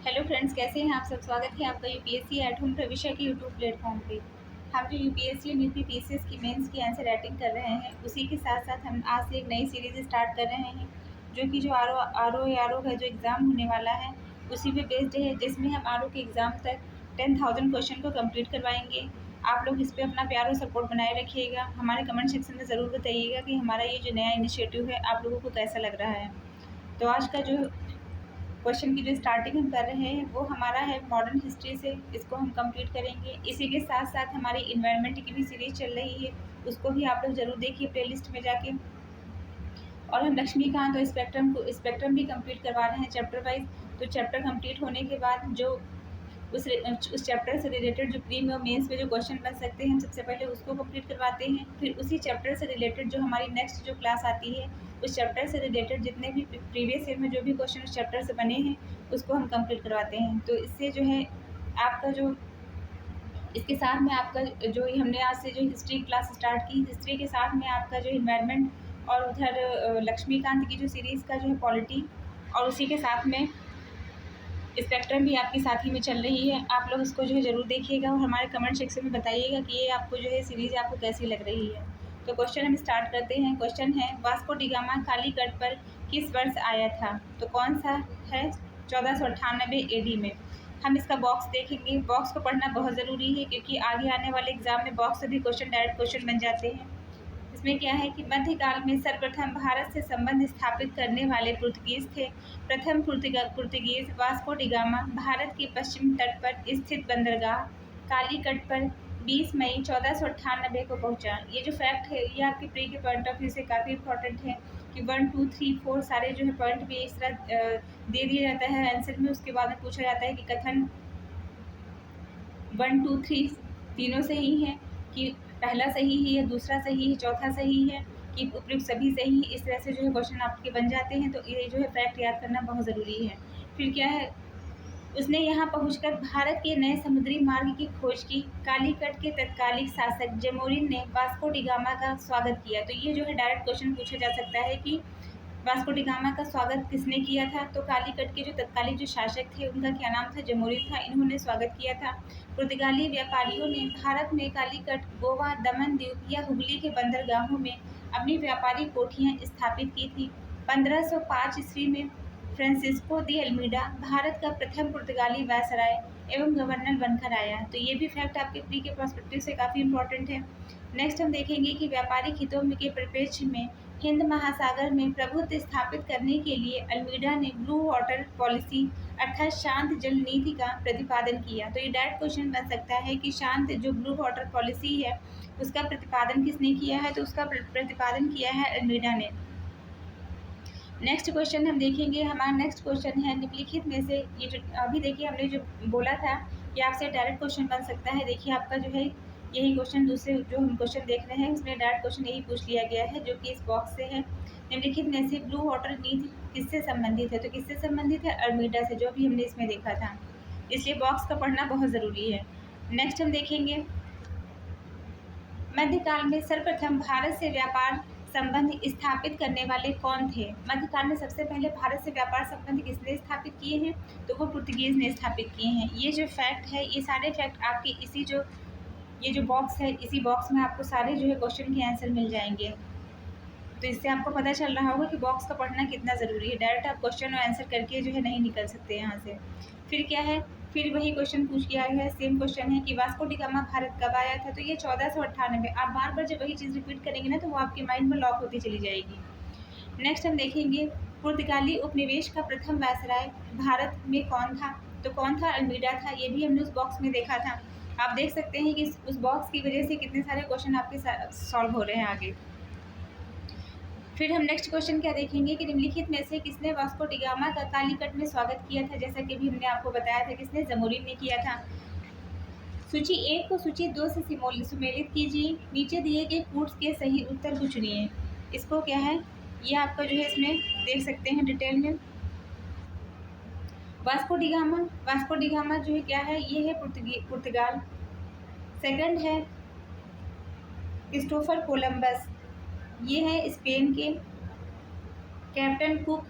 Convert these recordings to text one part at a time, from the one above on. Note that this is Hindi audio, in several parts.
हेलो फ्रेंड्स, कैसे हैं आप सब। स्वागत है आपका यूपीएससी एट होम प्रविष्या के यूट्यूब प्लेटफॉर्म पे। हम जो यूपीएससी और यूपी पीसीएस की मेंस की आंसर राइटिंग कर रहे हैं, उसी के साथ साथ हम आज से एक नई सीरीज़ स्टार्ट कर रहे हैं, जो कि जो आर ओ का जो एग्ज़ाम होने वाला है उसी पे बेस्ड है, जिसमें हम आर ओ के एग्ज़ाम तक 10,000 क्वेश्चन को कंप्लीट करवाएंगे। आप लोग इस पर अपना प्यार और सपोर्ट बनाए रखिएगा। हमारे कमेंट सेक्शन में ज़रूर बताइएगा कि हमारा ये जो नया इनिशिएटिव है आप लोगों को कैसा लग रहा है। तो आज का जो क्वेश्चन की जो स्टार्टिंग हम कर रहे हैं वो हमारा है मॉडर्न हिस्ट्री से। इसको हम कंप्लीट करेंगे। इसी के साथ साथ हमारी इन्वायरमेंट की भी सीरीज चल रही है, उसको भी आप लोग ज़रूर देखिए प्लेलिस्ट में जाके। और हम लक्ष्मीकांत और स्पेक्ट्रम भी कंप्लीट करवा रहे हैं चैप्टर वाइज। तो चैप्टर कंप्लीट होने के बाद जो उस चैप्टर से रिलेटेड जो प्री में और मेंस में जो क्वेश्चन बन सकते हैं, हम सबसे पहले उसको कंप्लीट करवाते हैं। फिर उसी चैप्टर से रिलेटेड जो हमारी नेक्स्ट जो क्लास आती है, उस चैप्टर से रिलेटेड जितने भी प्रीवियस ईयर में जो भी क्वेश्चन उस चैप्टर से बने हैं उसको हम कंप्लीट करवाते हैं। तो इससे जो है आपका जो इसके साथ में आपका जो हमने आज से जो हिस्ट्री क्लास स्टार्ट की, हिस्ट्री के साथ में आपका जो इन्वायरमेंट और उधर लक्ष्मीकांत की जो सीरीज़ का जो है पॉलिटी, और उसी के साथ में स्पेक्ट्रम भी आपके साथ ही में चल रही है। आप लोग इसको जो है ज़रूर देखिएगा और हमारे कमेंट सेक्शन में बताइएगा कि ये आपको जो है सीरीज़ आपको कैसी लग रही है। तो क्वेश्चन हम स्टार्ट करते हैं। क्वेश्चन है, वास्को डी गामा कालीकट पर किस वर्ष आया था? तो कौन सा है? 1498 AD में। हम इसका बॉक्स देखेंगे। बॉक्स को पढ़ना बहुत ज़रूरी है, क्योंकि आगे आने वाले एग्जाम में बॉक्स से भी क्वेश्चन डायरेक्ट क्वेश्चन बन जाते हैं। इसमें क्या है कि मध्यकाल में सर्वप्रथम भारत से संबंध स्थापित करने वाले पुर्तगीज थे। प्रथम Portuguese Vasco D gamma Bharat के पश्चिम तट पर स्थित बंदरगाह कालीकट पर 20 मई 1498 को पहुंचा। ये जो फैक्ट है ये आपके प्री के पॉइंट ऑफ व्यू से काफ़ी इंपॉर्टेंट है कि 1, 2, 3, 4 सारे जो है पॉइंट भी इस तरह दे दिया जाता है आंसर में। उसके बाद में पूछा जाता है कि कथन 1, 2, 3 तीनों सही है, कि पहला सही है या दूसरा सही है, चौथा सही है, कि उपयुक्त सभी सही है। इस तरह से जो है क्वेश्चन आपके बन जाते हैं। तो ये जो है फैक्ट याद करना बहुत ज़रूरी है। फिर क्या है, उसने यहाँ पहुंचकर भारत के नए समुद्री मार्ग की खोज की। कालीकट के तत्कालिक शासक जमोरिन ने वास्को डी गामा का स्वागत किया। तो ये जो है डायरेक्ट क्वेश्चन पूछा जा सकता है कि वास्को डी गामा का स्वागत किसने किया था? तो कालीकट के जो तत्कालिक जो शासक थे उनका क्या नाम था? जमोरिन था। इन्होंने स्वागत किया था। पुर्तगाली व्यापारियों ने भारत में कालीकट, गोवा, दमन द्वीप या हुगली के बंदरगाहों में अपनी व्यापारिक कोठियाँ स्थापित की थी। 1505 ईस्वी में फ्रांसिस्को दी अल्मीडा भारत का प्रथम पुर्तगाली वायसराय एवं गवर्नर बनकर आया। तो ये भी फैक्ट आपके प्री के पर्सपेक्टिव से काफ़ी इंपॉर्टेंट है। नेक्स्ट हम देखेंगे कि व्यापारिक हितों के परिप्रेक्ष्य में हिंद महासागर में प्रभुत्व स्थापित करने के लिए अल्मीडा ने ब्लू वाटर पॉलिसी अर्थात शांत जल नीति का प्रतिपादन किया। तो ये डायरेक्ट क्वेश्चन बन सकता है कि शांत जो ब्लू वाटर पॉलिसी है उसका प्रतिपादन किसने किया है? तो उसका प्रतिपादन किया है अल्मीडा ने। नेक्स्ट क्वेश्चन हम देखेंगे। हमारा नेक्स्ट क्वेश्चन है, निम्नलिखित में से ये जो अभी देखिए हमने जो बोला था कि आपसे डायरेक्ट क्वेश्चन बन सकता है। देखिए आपका जो है यही क्वेश्चन दूसरे जो हम क्वेश्चन देख रहे हैं उसमें डायरेक्ट क्वेश्चन यही पूछ लिया गया है, जो कि इस बॉक्स से है। निम्नलिखित में से ब्लू वाटर नीति किससे संबंधित है? तो किससे संबंधित है? अल्मीडा से, जो अभी हमने इसमें देखा था। इसलिए बॉक्स का पढ़ना बहुत ज़रूरी है। नेक्स्ट हम देखेंगे, मध्यकाल में सर्वप्रथम भारत से व्यापार संबंध स्थापित करने वाले कौन थे? मध्यकाल में सबसे पहले भारत से व्यापार संबंध किसने स्थापित किए हैं? तो वो पुर्तगीज ने स्थापित किए हैं। ये जो फैक्ट है, ये सारे फैक्ट आपके इसी जो ये जो बॉक्स है, इसी बॉक्स में आपको सारे जो है क्वेश्चन के आंसर मिल जाएंगे। तो इससे आपको पता चल रहा होगा कि बॉक्स का पढ़ना कितना ज़रूरी है। डायरेक्ट आप क्वेश्चन और आंसर करके जो है नहीं निकल सकते यहाँ से। फिर क्या है, फिर वही क्वेश्चन पूछ किया है, सेम क्वेश्चन है कि वास्को डी गामा भारत कब आया था? तो ये 1498। आप बार बार जब वही चीज़ रिपीट करेंगे ना तो वो आपके माइंड में लॉक होती चली जाएगी। नेक्स्ट हम देखेंगे, पुर्तगाली उपनिवेश का प्रथम वायसराय भारत में कौन था? तो कौन था? अल्मीडा था। ये भी हमने उस बॉक्स में देखा था। आप देख सकते हैं कि उस बॉक्स की वजह से कितने सारे क्वेश्चन आपके सॉल्व हो रहे हैं आगे। फिर हम नेक्स्ट क्वेश्चन क्या देखेंगे कि निम्नलिखित में से किसने वास्को डी गामा का कालीकट में स्वागत किया था? जैसा कि भी हमने आपको बताया था, किसने? जमोरिन ने किया था। सूची 1 को सूची 2 से सुमेलित कीजिए। नीचे दिए गए कोट्स के सही उत्तर को चुनिए। इसको क्या है, ये आपका जो है इसमें देख सकते हैं डिटेल में। वास्को डी गामा जो है क्या है, ये है पुर्तगाल। सेकंड है क्रिस्टोफर कोलंबस, ये है स्पेन के। कैप्टन कुक,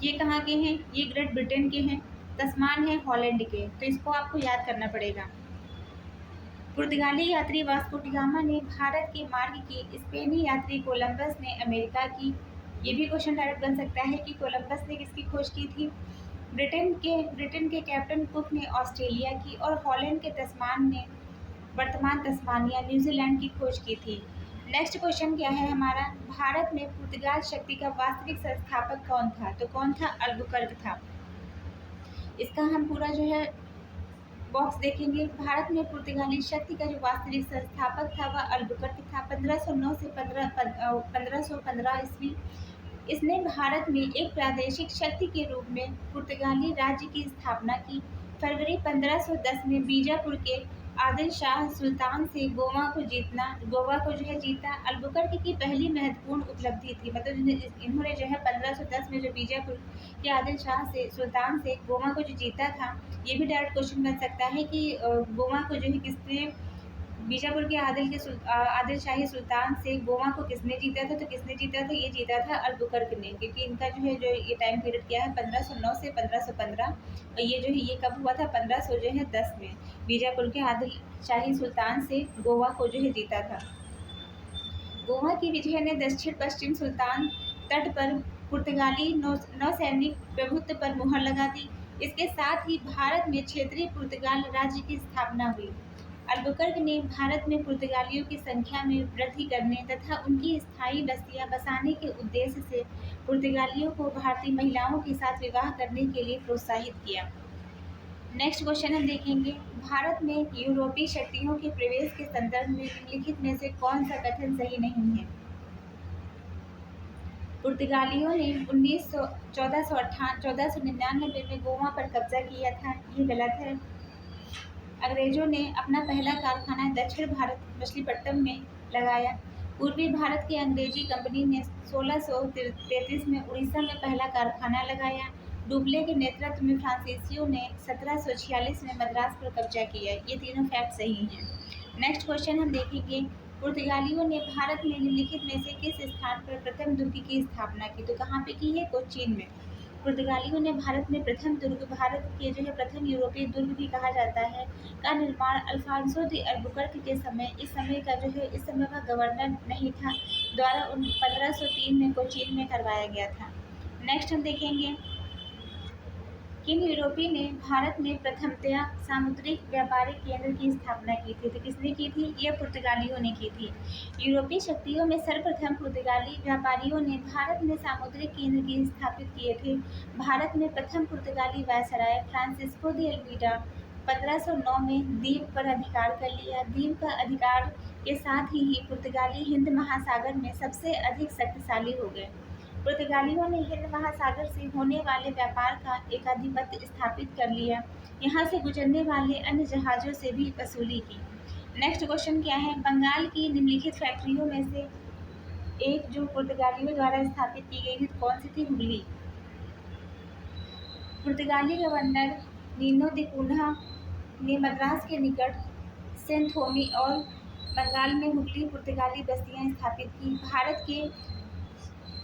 ये कहाँ के हैं? ये ग्रेट ब्रिटेन के हैं। तस्मान है हॉलैंड के, तो इसको आपको याद करना पड़ेगा। पुर्तगाली यात्री वास्को डी गामा ने भारत के मार्ग की, स्पेनी यात्री कोलंबस ने अमेरिका की। ये भी क्वेश्चन डायरेक्ट बन सकता है कि कोलंबस ने किसकी खोज की थी। ब्रिटेन के कैप्टन कुक ने ऑस्ट्रेलिया की, और हॉलैंड के तस्मान ने वर्तमान तस्मानिया न्यूजीलैंड की खोज की थी। नेक्स्ट क्वेश्चन क्या है हमारा, भारत में पुर्तगाल शक्ति का वास्तविक संस्थापक कौन था, तो कौन था, अल्बुकर्क था। इसका हम पूरा जो है बॉक्स देखेंगे। भारत में पुर्तगाली शक्ति का जो वास्तविक संस्थापक था वह अल्बुकर्क था। 1509 से 1515 ईस्वी इसने भारत में एक प्रादेशिक शक्ति के रूप में पुर्तगाली राज्य की स्थापना की। फरवरी 1510 में बीजापुर के आदिल शाह सुल्तान से गोवा को जो है जीता। अल्बुकर्क की पहली महत्वपूर्ण उपलब्धि थी, मतलब इन्होंने जो है 1510 में जो बीजापुर के आदिल शाह से सुल्तान से गोवा को जो जीता था। ये भी डायरेक्ट क्वेश्चन बन सकता है कि गोवा को जो है किसने, बीजापुर के आदिल शाही सुल्तान से गोवा को किसने जीता था, तो किसने जीता था, ये जीता था अल्बुकर्क ने, क्योंकि इनका जो है ये टाइम पीरियड क्या है 1509 से 1515, और ये जो है ये कब हुआ था 1510 में बीजापुर के आदिल शाही सुल्तान से गोवा को जो है जीता था। गोवा की विजय ने दक्षिण पश्चिम सुल्तान तट पर पुर्तगाली नौसैनिक प्रभुत्व पर मुहर लगा दी। इसके साथ ही भारत में क्षेत्रीय पुर्तगाल राज्य की स्थापना हुई। अल्बुकर्क ने भारत में पुर्तगालियों की संख्या में वृद्धि करने तथा उनकी स्थायी बस्तियां बसाने के उद्देश्य से पुर्तगालियों को भारतीय महिलाओं के साथ विवाह करने के लिए प्रोत्साहित किया। नेक्स्ट क्वेश्चन हम देखेंगे, भारत में यूरोपीय शक्तियों के प्रवेश के संदर्भ में निम्नलिखित में से कौन सा कथन सही नहीं है। पुर्तगालियों ने 1499 में गोवा पर कब्जा किया था, ये गलत है। अंग्रेजों ने अपना पहला कारखाना दक्षिण भारत मछलीपट्टनम में लगाया। पूर्वी भारत की अंग्रेजी कंपनी ने 1633 में उड़ीसा में पहला कारखाना लगाया। डुबले के नेतृत्व में फ्रांसीसियों ने 1746 में मद्रास पर कब्जा किया। ये तीनों फैक्ट सही हैं। नेक्स्ट क्वेश्चन हम देखेंगे, पुर्तगालियों ने भारत में निम्नलिखित में से किस स्थान पर प्रथम दुर्ग की स्थापना की, तो कहाँ पे की है, कोचीन में। पुर्तगालियों ने भारत में प्रथम दुर्ग, भारत के जो है प्रथम यूरोपीय दुर्ग भी कहा जाता है, का निर्माण अल्फांसो दी अल्बुकर्क के समय, इस समय वह गवर्नर नहीं था, द्वारा 1503 में कोचीन में करवाया गया था। नेक्स्ट हम देखेंगे, किन यूरोपीय ने भारत में प्रथमतया सामुद्रिक व्यापारिक केंद्र की स्थापना की थी, तो किसने की थी, यह पुर्तगालियों ने की थी। यूरोपीय शक्तियों में सर्वप्रथम पुर्तगाली व्यापारियों ने भारत में सामुद्रिक केंद्र की स्थापित किए थे। भारत में प्रथम पुर्तगाली वायसराय फ्रांसिस्को दी अल्मीडा 1509 में द्वीप पर अधिकार कर लिया। द्वीप का अधिकार के साथ ही पुर्तगाली हिंद महासागर में सबसे अधिक शक्तिशाली हो गए। पुर्तगालियों ने हिंद महासागर से होने वाले व्यापार का एकाधिपत्य स्थापित कर लिया। यहाँ से गुजरने वाले अन्य जहाज़ों से भी वसूली की। नेक्स्ट क्वेश्चन क्या है, बंगाल की निम्नलिखित फैक्ट्रियों में से एक जो पुर्तगालियों द्वारा स्थापित की गई थी कौन सी थी, हुगली। पुर्तगाली गवर्नर नीनो दी कुन्हा ने मद्रास के निकट सेंथोमी और बंगाल में हुगली पुर्तगाली बस्तियां स्थापित की। भारत के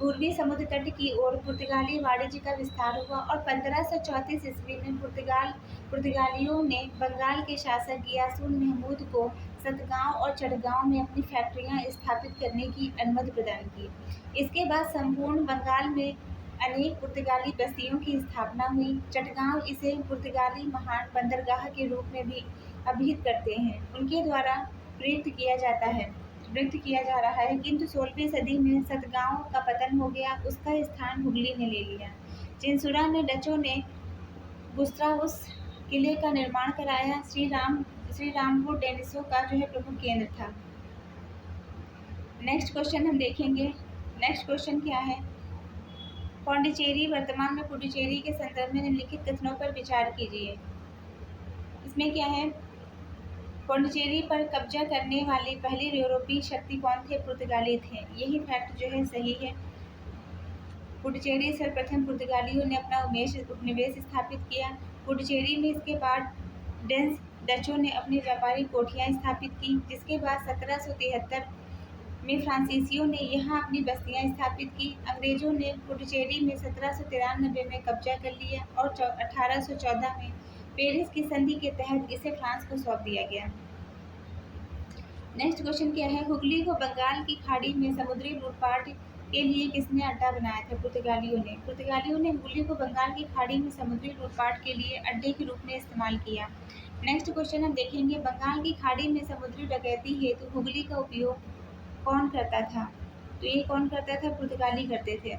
पूर्वी समुद्र तट की ओर पुर्तगाली वाणिज्य का विस्तार हुआ, और 1534 ईस्वी में पुर्तगालियों ने बंगाल के शासक गियासुन महमूद को सतगांव और चटगांव में अपनी फैक्ट्रियां स्थापित करने की अनुमति प्रदान की। इसके बाद संपूर्ण बंगाल में अनेक पुर्तगाली बस्तियों की स्थापना हुई। चटगांव इसे पुर्तगाली महान बंदरगाह के रूप में भी अभिहित करते हैं, उनके द्वारा व्यक्त किया जा रहा है, किंतु 16वीं सदी में सतगांव का पतन हो गया, उसका स्थान हुगली ने ले लिया। चिंसुरा में डचों ने बुस्राउस किले का निर्माण कराया। श्री रामपुर डेनिसों का जो है प्रमुख केंद्र था। नेक्स्ट क्वेश्चन हम देखेंगे, नेक्स्ट क्वेश्चन क्या है, पौंडीचेरी वर्तमान में पुडुचेरी के संदर्भ में निम्नलिखित कथनों पर विचार कीजिए। इसमें क्या है, पौंडीचेरी पर कब्जा करने वाले पहले यूरोपीय शक्ति कौन थे, पुर्तगाली थे। यही फैक्ट जो है सही है। पुडुचेरी सर्वप्रथम पुर्तगालियों ने अपना उपनिवेश स्थापित किया। पुडुचेरी में इसके बाद डचों ने अपनी व्यापारिक कोठियाँ स्थापित की, जिसके बाद 1773 में फ्रांसीसियों ने यहाँ अपनी बस्तियाँ स्थापित की। अंग्रेजों ने पुडुचेरी में 1793 में कब्जा कर लिया और 1814 में पेरिस की संधि के तहत इसे फ्रांस को सौंप दिया गया। नेक्स्ट क्वेश्चन क्या है, हुगली को बंगाल की खाड़ी में समुद्री लूटपाट के लिए किसने अड्डा बनाया था? पुर्तगालियों ने। पुर्तगालियों ने हुगली को बंगाल की खाड़ी में समुद्री लूटपाट के लिए अड्डे के रूप में इस्तेमाल किया। नेक्स्ट क्वेश्चन हम देखेंगे, बंगाल की खाड़ी में समुद्री डकैती हेतु हुगली का उपयोग कौन करता था? तो ये कौन करता था? पुर्तगाली करते थे।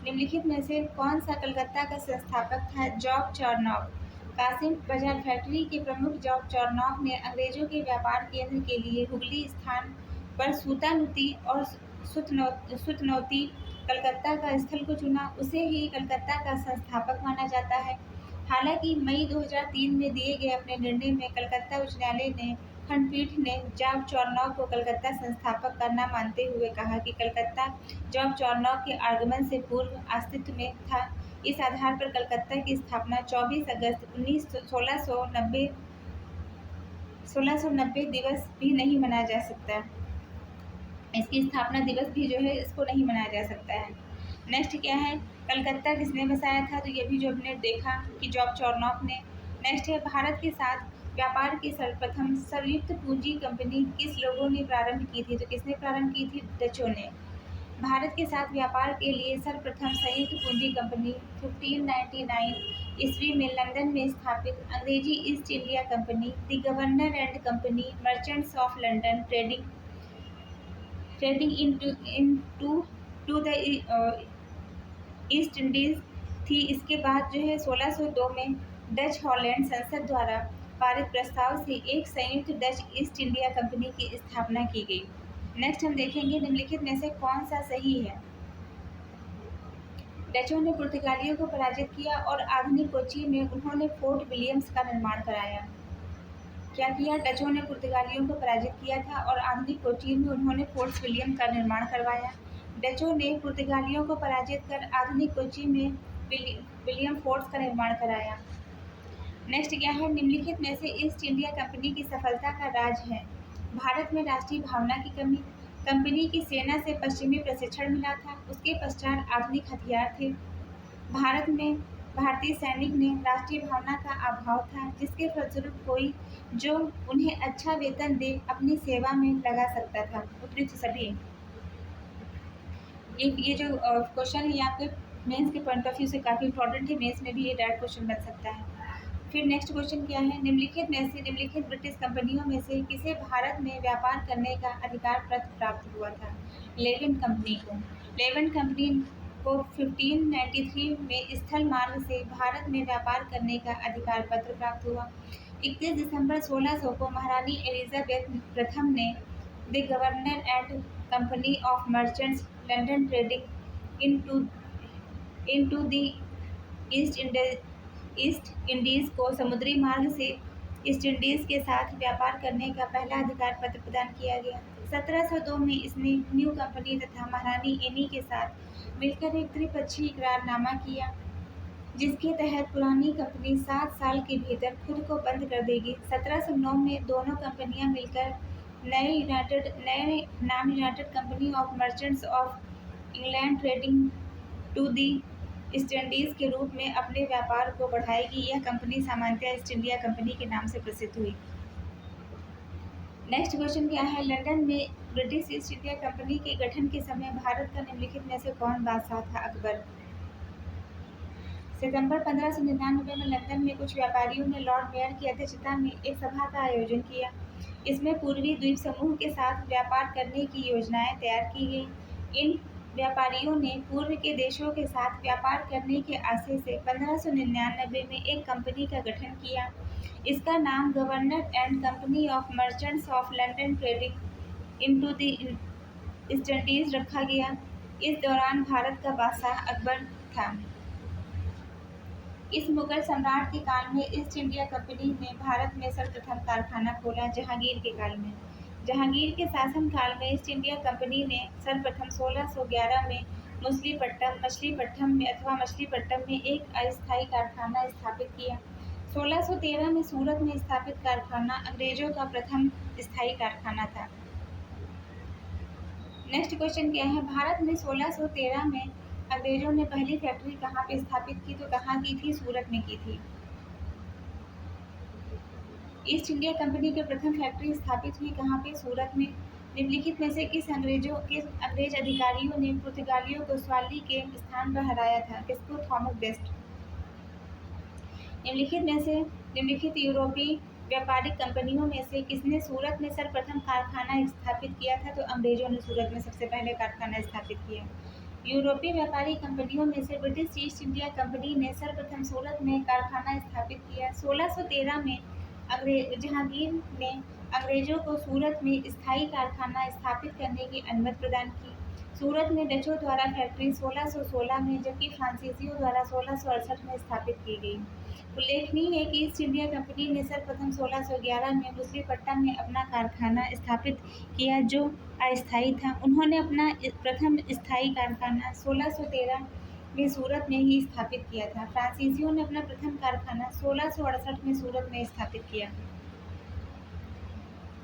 निम्नलिखित में से कौन सा कलकत्ता का संस्थापक था? Job Charnock. कासिम बाजार फैक्ट्री के प्रमुख जॉब चार्नॉक ने अंग्रेजों के व्यापार केंद्र के लिए हुगली स्थान पर सूतानुती और सुतनौती कलकत्ता का स्थल को चुना। उसे ही कलकत्ता का संस्थापक माना जाता है। हालांकि मई 2003 में दिए गए अपने निर्णय में कलकत्ता उच्च न्यायालय ने खंडपीठ ने जॉब चार्नॉक को कलकत्ता संस्थापक का न मानते हुए कहा कि कलकत्ता जॉब चार्नॉक के आगमन से पूर्व अस्तित्व में था। इस आधार पर कलकत्ता की स्थापना 24 अगस्त 1690 दिवस भी नहीं मनाया जा सकता। इसकी स्थापना दिवस भी जो है इसको नहीं मनाया जा सकता है। नेक्स्ट क्या है, कलकत्ता किसने बसाया था? तो ये भी जो हमने देखा कि जॉब चार्नॉक ने। नेक्स्ट है, भारत के साथ व्यापार की सर्वप्रथम संयुक्त पूंजी कंपनी किस लोगों ने प्रारंभ की थी? तो किसने प्रारंभ की थी? डचों ने। भारत के साथ व्यापार के लिए सर्वप्रथम संयुक्त पूंजी कंपनी 1599 ईस्वी में लंदन में स्थापित अंग्रेजी east India company, the governor and company merchants of London trading into the east Indies थी। इसके बाद जो है 1602 में डच हॉलैंड संसद द्वारा पारित प्रस्ताव से एक संयुक्त डच ईस्ट इंडिया कंपनी की स्थापना की गई। नेक्स्ट हम देखेंगे, निम्नलिखित में से कौन सा सही है? डचों ने पुर्तगालियों को पराजित किया और आधुनिक कोच्चि में उन्होंने फोर्ट विलियम्स का निर्माण कराया। क्या किया? डचों ने पुर्तगालियों को पराजित किया था और आधुनिक कोच्चि में उन्होंने फोर्ट विलियम का निर्माण करवाया। डचों ने पुर्तगालियों को पराजित कर आधुनिक कोच्चि में विलियम फोर्ट्स का निर्माण कराया। नेक्स्ट क्या है, निम्नलिखित में से ईस्ट इंडिया कंपनी की सफलता का राज है? भारत में राष्ट्रीय भावना की कमी, कंपनी की सेना से पश्चिमी प्रशिक्षण मिला था, उसके पश्चात आधुनिक हथियार थे, भारत में भारतीय सैनिक ने राष्ट्रीय भावना का अभाव था, जिसके फलस्वरूप कोई जो उन्हें अच्छा वेतन दे अपनी सेवा में लगा सकता था। उपयुक्त सभी। ये जो क्वेश्चन है ये आपके मेंस के पॉइंट ऑफ व्यू से काफ़ी इंपॉर्टेंट है। मेंस में भी ये डायरेक्ट क्वेश्चन बन सकता है। फिर नेक्स्ट क्वेश्चन क्या है, निम्नलिखित ब्रिटिश कंपनियों में से किसे भारत में व्यापार करने का अधिकार पत्र प्राप्त हुआ था? लेवेंट कंपनी को। लेवेंट कंपनी को 1593 में स्थल मार्ग से भारत में व्यापार करने का अधिकार पत्र प्राप्त हुआ। 21 दिसंबर 1600 को महारानी एलिजाबेथ प्रथम ने the governor and company of merchants London trading into the east Indies को समुद्री मार्ग से ईस्ट इंडीज़ के साथ व्यापार करने का पहला अधिकार पत्र प्रदान किया गया। 1702 में इसने न्यू कंपनी तथा महारानी एनी के साथ मिलकर एक त्रिपक्षीय इकरारनामा किया, जिसके तहत पुरानी कंपनी 7 साल के भीतर खुद को बंद कर देगी। 1709 में दोनों कंपनियां मिलकर नए नाम United Company of Merchants of England Trading to the East Indies के रूप में अपने व्यापार को बढ़ाएगी। यह कंपनी सामान्यतः ईस्ट इंडिया कंपनी के नाम से प्रसिद्ध हुई। नेक्स्ट क्वेश्चन क्या है, लंदन में ब्रिटिश ईस्ट इंडिया कंपनी के गठन के समय भारत का निम्नलिखित में से कौन बादशाह था? अकबर। सितंबर 1599 में लंदन में कुछ व्यापारियों ने लॉर्ड मेयर की अध्यक्षता में एक सभा का आयोजन किया। इसमें पूर्वी द्वीप समूह के साथ व्यापार करने की योजनाएं तैयार की गई। इन व्यापारियों ने पूर्व के देशों के साथ व्यापार करने के आशय से 1599 में एक कंपनी का गठन किया। इसका नाम governor and company of Merchants of London trading into the east Indies रखा गया। इस दौरान भारत का बादशाह अकबर था। इस मुगल सम्राट के काल में ईस्ट इंडिया कंपनी ने भारत में सर्वप्रथम कारखाना खोला। जहांगीर के काल में, जहांगीर के शासनकाल में ईस्ट इंडिया कंपनी ने सर्वप्रथम 1611 में मछलीपट्टनम में एक अस्थायी कारखाना स्थापित किया। 1613 में सूरत में स्थापित कारखाना अंग्रेजों का प्रथम स्थायी कारखाना था। नेक्स्ट क्वेश्चन क्या है, भारत में 1613 में अंग्रेजों ने पहली फैक्ट्री कहाँ पे स्थापित की, तो कहाँ की थी, सूरत में की थी। ईस्ट इंडिया कंपनी की प्रथम फैक्ट्री स्थापित हुई कहाँ पे, सूरत में। निम्नलिखित में से किस अंग्रेज अधिकारियों ने पुर्तगालियों को स्वाली के स्थान पर हराया था, किसको, थॉमस बेस्ट। निम्नलिखित यूरोपीय व्यापारिक कंपनियों में से किसने सूरत में सर्वप्रथम कारखाना स्थापित किया था, तो अंग्रेजों ने सूरत में सबसे पहले कारखाना स्थापित किया। यूरोपीय व्यापारी कंपनियों में से ब्रिटिश ईस्ट इंडिया कंपनी ने सर्वप्रथम सूरत में कारखाना स्थापित किया। 1613 में जहांगीर ने अंग्रेजों को सूरत में स्थायी कारखाना स्थापित करने की अनुमति प्रदान की। सूरत में डचों द्वारा फैक्ट्री 1616 में, जबकि फ्रांसीसियों द्वारा 1668 में स्थापित की गई। उल्लेखनीय है कि ईस्ट इंडिया कंपनी ने सर्वप्रथम 1611 में मछलीपट्टनम में अपना कारखाना स्थापित किया, जो अस्थायी था। उन्होंने अपना प्रथम स्थायी कारखाना 1613 में सूरत में ही स्थापित किया था। फ्रांसीसियों ने अपना प्रथम कारखाना 1668 में सूरत में स्थापित किया।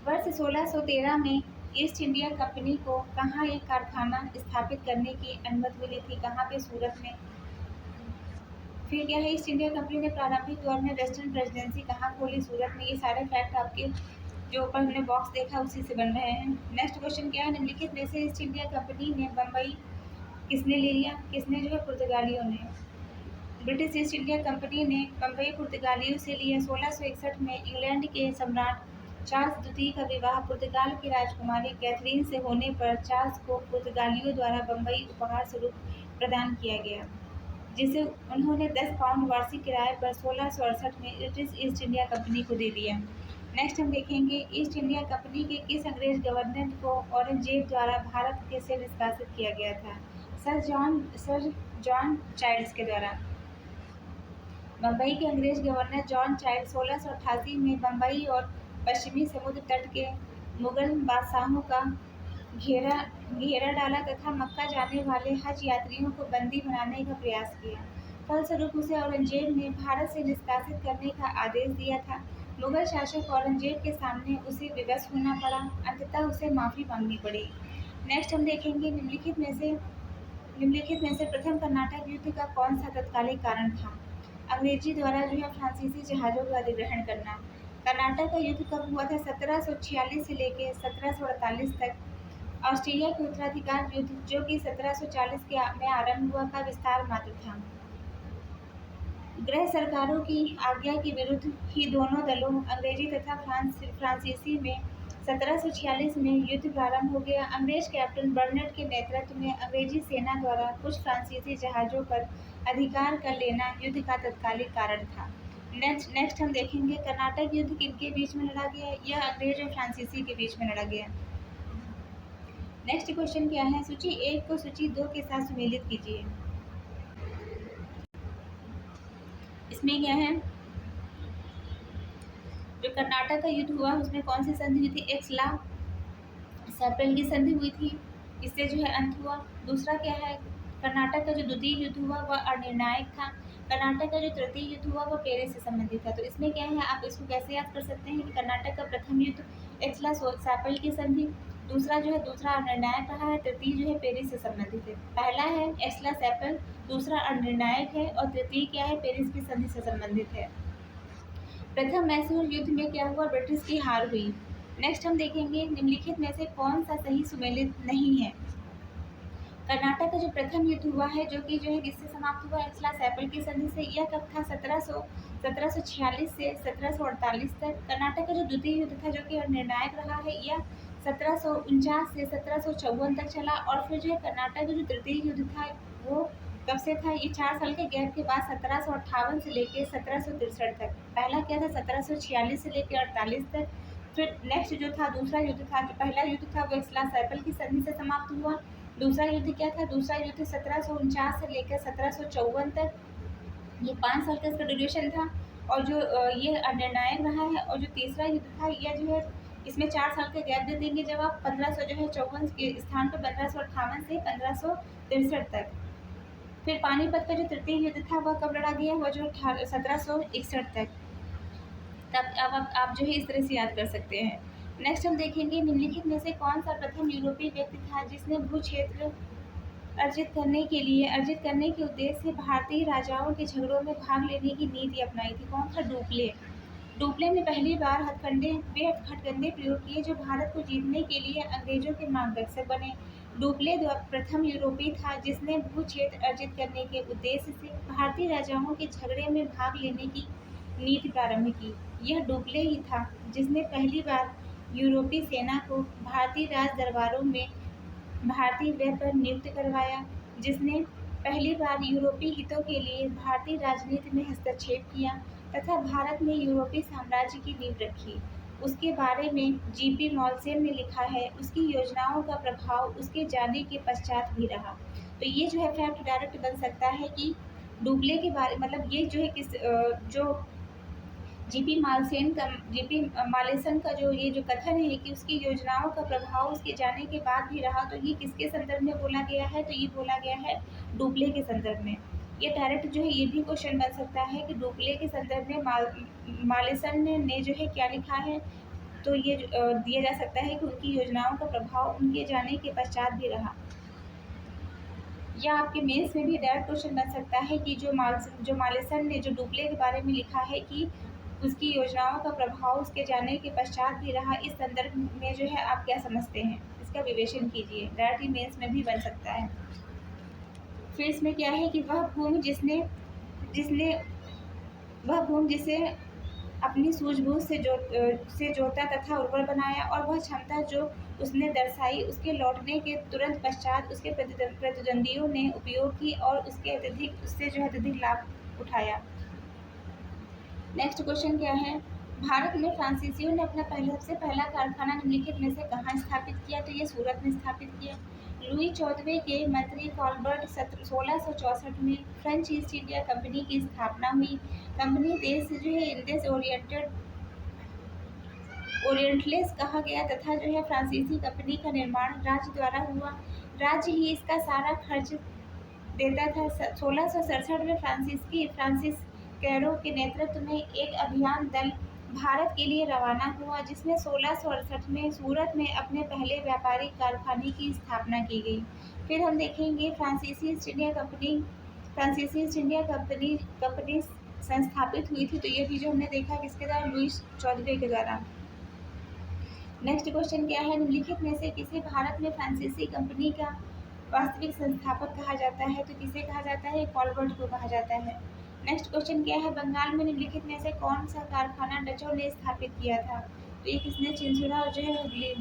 वर्ष 1613 में ईस्ट इंडिया कंपनी को कहाँ एक कारखाना स्थापित करने की अनुमति मिली थी, कहाँ पे, सूरत में। फिर क्या है, ईस्ट इंडिया कंपनी ने प्रारंभिक दौर में वेस्टर्न प्रेसिडेंसी कहाँ खोली, सूरत में। ये सारे फैक्ट आपके जो ऊपर हमने बॉक्स देखा उसी से बन रहे हैं। नेक्स्ट क्वेश्चन क्या है, निम्नलिखित में से ईस्ट इंडिया कंपनी ने बम्बई किसने ले लिया, किसने, जो है पुर्तगालियों ने। ब्रिटिश ईस्ट इंडिया कंपनी ने बम्बई पुर्तगालियों से लिया। 1661 में इंग्लैंड के सम्राट चार्ल्स द्वितीय का विवाह पुर्तगाल की राजकुमारी कैथरीन से होने पर चार्ल्स को पुर्तगालियों द्वारा बम्बई उपहार स्वरूप प्रदान किया गया, जिसे उन्होंने 10 पाउंड वार्षिक किराए पर 1668 में ब्रिटिश ईस्ट इंडिया कंपनी को दे दिया। नेक्स्ट हम देखेंगे, ईस्ट इंडिया कंपनी के किस अंग्रेज गवर्नर को औरंगजेब द्वारा भारत के से निष्कासित किया गया था, सर जॉन चाइल्ड्स के द्वारा। बम्बई के अंग्रेज गवर्नर जॉन चाइल्ड 1688 में बम्बई और पश्चिमी समुद्र तट के मुगल बादशाहों का घेरा डाला तथा मक्का जाने वाले हज यात्रियों को बंदी बनाने का प्रयास किया। फलस्वरूप उसे औरंगजेब ने भारत से निष्कासित करने का आदेश दिया था। मुगल शासक औरंगजेब के सामने उसे विवश होना पड़ा, अंततः उसे माफ़ी मांगनी पड़ी। नेक्स्ट हम देखेंगे, निम्नलिखित में से प्रथम कर्नाटक युद्ध का कौन सा तत्कालिक कारण था। अंग्रेजी द्वारा जो है फ्रांसीसी जहाज़ों का अधिग्रहण करना। कर्नाटक का युद्ध कब हुआ था, 1746 से लेकर 1748 तक। ऑस्ट्रेलिया के उत्तराधिकार युद्ध, जो कि 1740 में आरंभ हुआ, का विस्तार मात्र था। गृह सरकारों की आज्ञा के विरुद्ध ही दोनों दलों अंग्रेजी तथा फ्रांसीसी में 1746 में युद्ध प्रारंभ हो गया। अंग्रेज कैप्टन बर्नर्ड के नेतृत्व में अंग्रेजी सेना द्वारा कुछ फ्रांसीसी जहाज़ों पर अधिकार कर लेना युद्ध का तत्कालिक कारण था। नेक्स्ट हम देखेंगे, कर्नाटक युद्ध किनके बीच में लड़ा गया, यह अंग्रेज और फ्रांसीसी के बीच में लड़ा गया। नेक्स्ट क्वेश्चन क्या है, सूची 1 को सूची 2 के साथ सुमेलित कीजिए। इसमें क्या है, जो कर्नाटक का युद्ध हुआ उसमें कौन सी संधि हुई थी, एक्सला-सैपल की संधि हुई थी, इससे जो है अंत हुआ। दूसरा क्या है, कर्नाटक का जो द्वितीय युद्ध हुआ वह अनिर्णायक था। कर्नाटक का जो तृतीय युद्ध हुआ वह पेरिस से संबंधित था। तो इसमें क्या है, आप इसको कैसे याद कर सकते हैं कि कर्नाटक का प्रथम युद्ध एक्सला-सैपल की संधि, दूसरा अनिर्णायक रहा है, तृतीय जो है पेरिस से संबंधित है। पहला है एक्सला-सैपल, दूसरा अनिर्णायक है और तृतीय क्या है, पेरिस की संधि से संबंधित है। प्रथम मैसूर युद्ध में क्या हुआ, ब्रिटिश की हार हुई। नेक्स्ट हम देखेंगे, निम्नलिखित में से कौन सा सही सुमेलित नहीं है। कर्नाटक का जो प्रथम युद्ध हुआ है, जो है किससे समाप्त हुआ, एक्सला-सैपल की संधि से। यह कब था, 1746 से 1748 तक। कर्नाटक का जो द्वितीय युद्ध था, जो कि निर्णायक रहा है, यह 1749 से 1754 तक चला। और फिर जो है कर्नाटक का जो तृतीय युद्ध था वो कब से था, ये 4 साल के गैप के बाद 1758 से लेकर 1763 तक। पहला क्या था, 1746 से लेकर 48 तक। फिर नेक्स्ट जो था दूसरा युद्ध था, जो पहला युद्ध था वो एक्सला-सैपल की संधि से समाप्त हुआ। दूसरा युद्ध क्या था, दूसरा युद्ध 1749 से लेकर 1754 तक, ये 5 साल का इसका ड्यूरेशन था। और जो ये निर्णायक रहा है। और जो तीसरा युद्ध था यह जो है इसमें 4 साल का गैप दे देंगे, जब आप 1554 के स्थान पर 1558 से 1563 तक। फिर पानीपत का जो तृतीय युद्ध था वह कब लड़ा गया, वह जो 1761 तक। तब अब आप जो है इस तरह से याद कर सकते हैं। नेक्स्ट हम देखेंगे निम्नलिखित में से कौन सा प्रथम यूरोपीय व्यक्ति था जिसने भू क्षेत्र अर्जित करने के उद्देश्य से भारतीय राजाओं के झगड़ों में भाग लेने की नीति अपनाई थी। कौन था? डुप्ले। डुप्ले ने पहली बार हथकंडे प्रयोग किए जो भारत को जीतने के लिए अंग्रेजों के मार्गदर्शक बने। डुप्ले प्रथम यूरोपीय था जिसने भू क्षेत्र अर्जित करने के उद्देश्य से भारतीय राजाओं के झगड़े में भाग लेने की नीति प्रारंभ की। यह डुप्ले ही था जिसने पहली बार यूरोपीय सेना को भारतीय राज दरबारों में भारतीय व्यय पर नियुक्त करवाया, जिसने पहली बार यूरोपीय हितों के लिए भारतीय राजनीति में हस्तक्षेप किया तथा भारत में यूरोपीय साम्राज्य की नींव रखी। उसके बारे में जीपी मॉलसेन ने लिखा है, उसकी योजनाओं का प्रभाव उसके जाने के पश्चात भी रहा। तो ये जो है फैक्ट डायरेक्ट बन सकता है कि डुप्ले के बारे मतलब ये जो है जो जीपी मालेसन का जो ये जो कथन है कि उसकी योजनाओं का प्रभाव उसके जाने के बाद भी रहा, तो ये किसके संदर्भ में बोला गया है? तो ये बोला गया है डुप्ले के संदर्भ में। ये डायरेक्ट जो है ये भी क्वेश्चन बन सकता है कि डुप्ले के संदर्भ में मालेसन ने जो है क्या लिखा है, तो ये दिया जा सकता है कि उनकी योजनाओं का प्रभाव उनके जाने के पश्चात भी रहा। या आपके मेंस में भी डायरेक्ट क्वेश्चन बन सकता है कि जो मालेसन ने जो डुप्ले के बारे में लिखा है कि उसकी योजनाओं का प्रभाव उसके जाने के पश्चात भी रहा, इस संदर्भ में जो है आप क्या समझते हैं, इसका विवेचन कीजिए। डायरेक्ट मेंस में भी बन सकता है। फिर इसमें क्या है कि वह भूमि जिसे अपनी सूझबूझ से जोता तथा उर्वर बनाया, और वह क्षमता जो उसने दर्शाई उसके लौटने के तुरंत पश्चात उसके प्रतिद्वंदियों ने उपयोग की और उससे जो है अत्यधिक लाभ उठाया। नेक्स्ट क्वेश्चन क्या है? भारत में फ्रांसीसियों ने अपना सबसे पहला कारखाना निम्नलिखित में से कहाँ स्थापित किया? तो ये सूरत में स्थापित किया। लुई 14वें के मंत्री कॉलबर्ट 1664 में फ्रेंच ईस्ट इंडिया कंपनी की स्थापना हुई। कंपनी देश जो है इंडस ओरिएंटलेस कहा गया तथा जो है फ्रांसीसी कंपनी का निर्माण राज्य द्वारा हुआ। राज्य ही इसका सारा खर्च देता था। 1667 में फ्रांसिस कैरो के नेतृत्व में एक अभियान दल भारत के लिए रवाना हुआ, जिसमें 1668 में सूरत में अपने पहले व्यापारिक कारखाने की स्थापना की गई। फिर हम देखेंगे फ्रांसीसी ईस्ट इंडिया कंपनी संस्थापित हुई थी। तो ये भी जो हमने देखा किसके द्वारा? लुई 14वें के द्वारा। नेक्स्ट क्वेश्चन क्या है? निम्नलिखित में से किसे भारत में फ्रांसीसी कंपनी का वास्तविक संस्थापक कहा जाता है? तो किसे कहा जाता है? कॉलबर्ट को कहा जाता है। नेक्स्ट क्वेश्चन क्या है? बंगाल में निम्नलिखित में से कौन सा कारखाना डचों ने स्थापित किया था? तो ये किसने? चिंसुरा और जो है हुगली।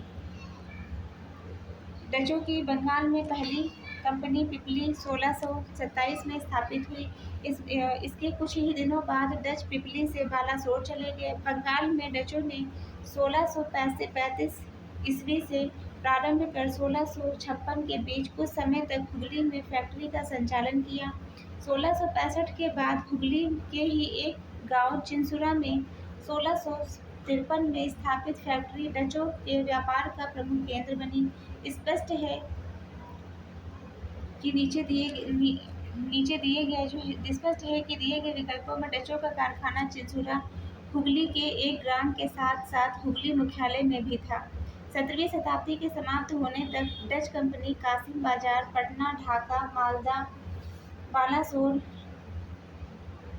डचों की बंगाल में पहली कंपनी पिपली 1627 में स्थापित हुई। इसके कुछ ही दिनों बाद डच पिपली से बालासोर चले गए। बंगाल में डचों ने 1635 ईस्वी से प्रारंभ कर 1656 के बीच कुछ समय तक हुगली में फैक्ट्री का संचालन किया। 1665 के बाद हुगली के ही एक गांव चिंसुरा में 1653 में स्थापित फैक्ट्री डचों के व्यापार का प्रमुख केंद्र बनी। स्पष्ट है कि दिए गए विकल्पों में डचों का कारखाना चिंसुरा हुगली के एक ग्राम के साथ साथ हुगली मुख्यालय में भी था। 17वीं शताब्दी के समाप्त होने तक डच कंपनी कासिम बाजार, पटना, ढाका, मालदा, बालासोर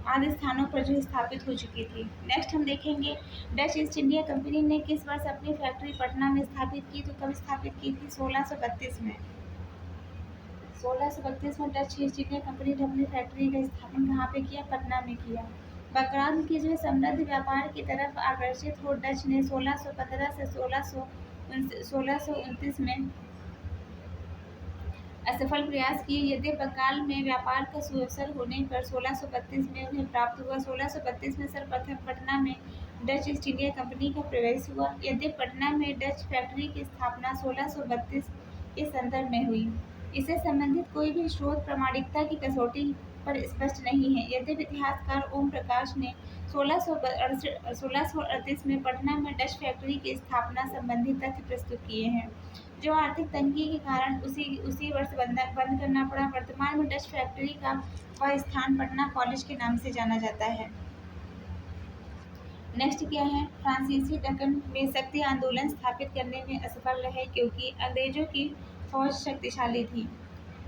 आदि स्थानों पर जो स्थापित हो चुकी थी। नेक्स्ट हम देखेंगे डच ईस्ट इंडिया कंपनी ने किस वर्ष अपनी फैक्ट्री पटना में स्थापित की? तो कब स्थापित की थी? 1632 में। 1632 में डच ईस्ट इंडिया कंपनी ने अपनी फैक्ट्री का स्थापन कहाँ पे किया? पटना में किया। बंगाल के जो है समृद्ध व्यापार की तरफ आकर्षित हो डच ने 1615 से 1629 में असफल प्रयास किए। यद्यपि बंगाल में व्यापार का सुअवसर होने पर 1632 में उन्हें प्राप्त हुआ। 1632 में सर्वप्रथम पटना में डच ईस्ट इंडिया कंपनी का प्रवेश हुआ। यद्यपि पटना में डच फैक्ट्री की स्थापना 1632 के संदर्भ में हुई, इससे संबंधित कोई भी स्रोत प्रामाणिकता की कसौटी पर स्पष्ट नहीं है। यद्यपि इतिहासकार ओम प्रकाश ने 1638 में पटना में डच फैक्ट्री की स्थापना संबंधी तथ्य प्रस्तुत किए हैं, जो आर्थिक तंगी के कारण उसी वर्ष बंद करना पड़ा। वर्तमान में डच फैक्ट्री का वह स्थान पटना कॉलेज के नाम से जाना जाता है। नेक्स्ट क्या है, फ्रांसीसी दक्कन में शक्ति आंदोलन स्थापित करने में असफल रहे क्योंकि अंग्रेजों की फौज शक्तिशाली थी।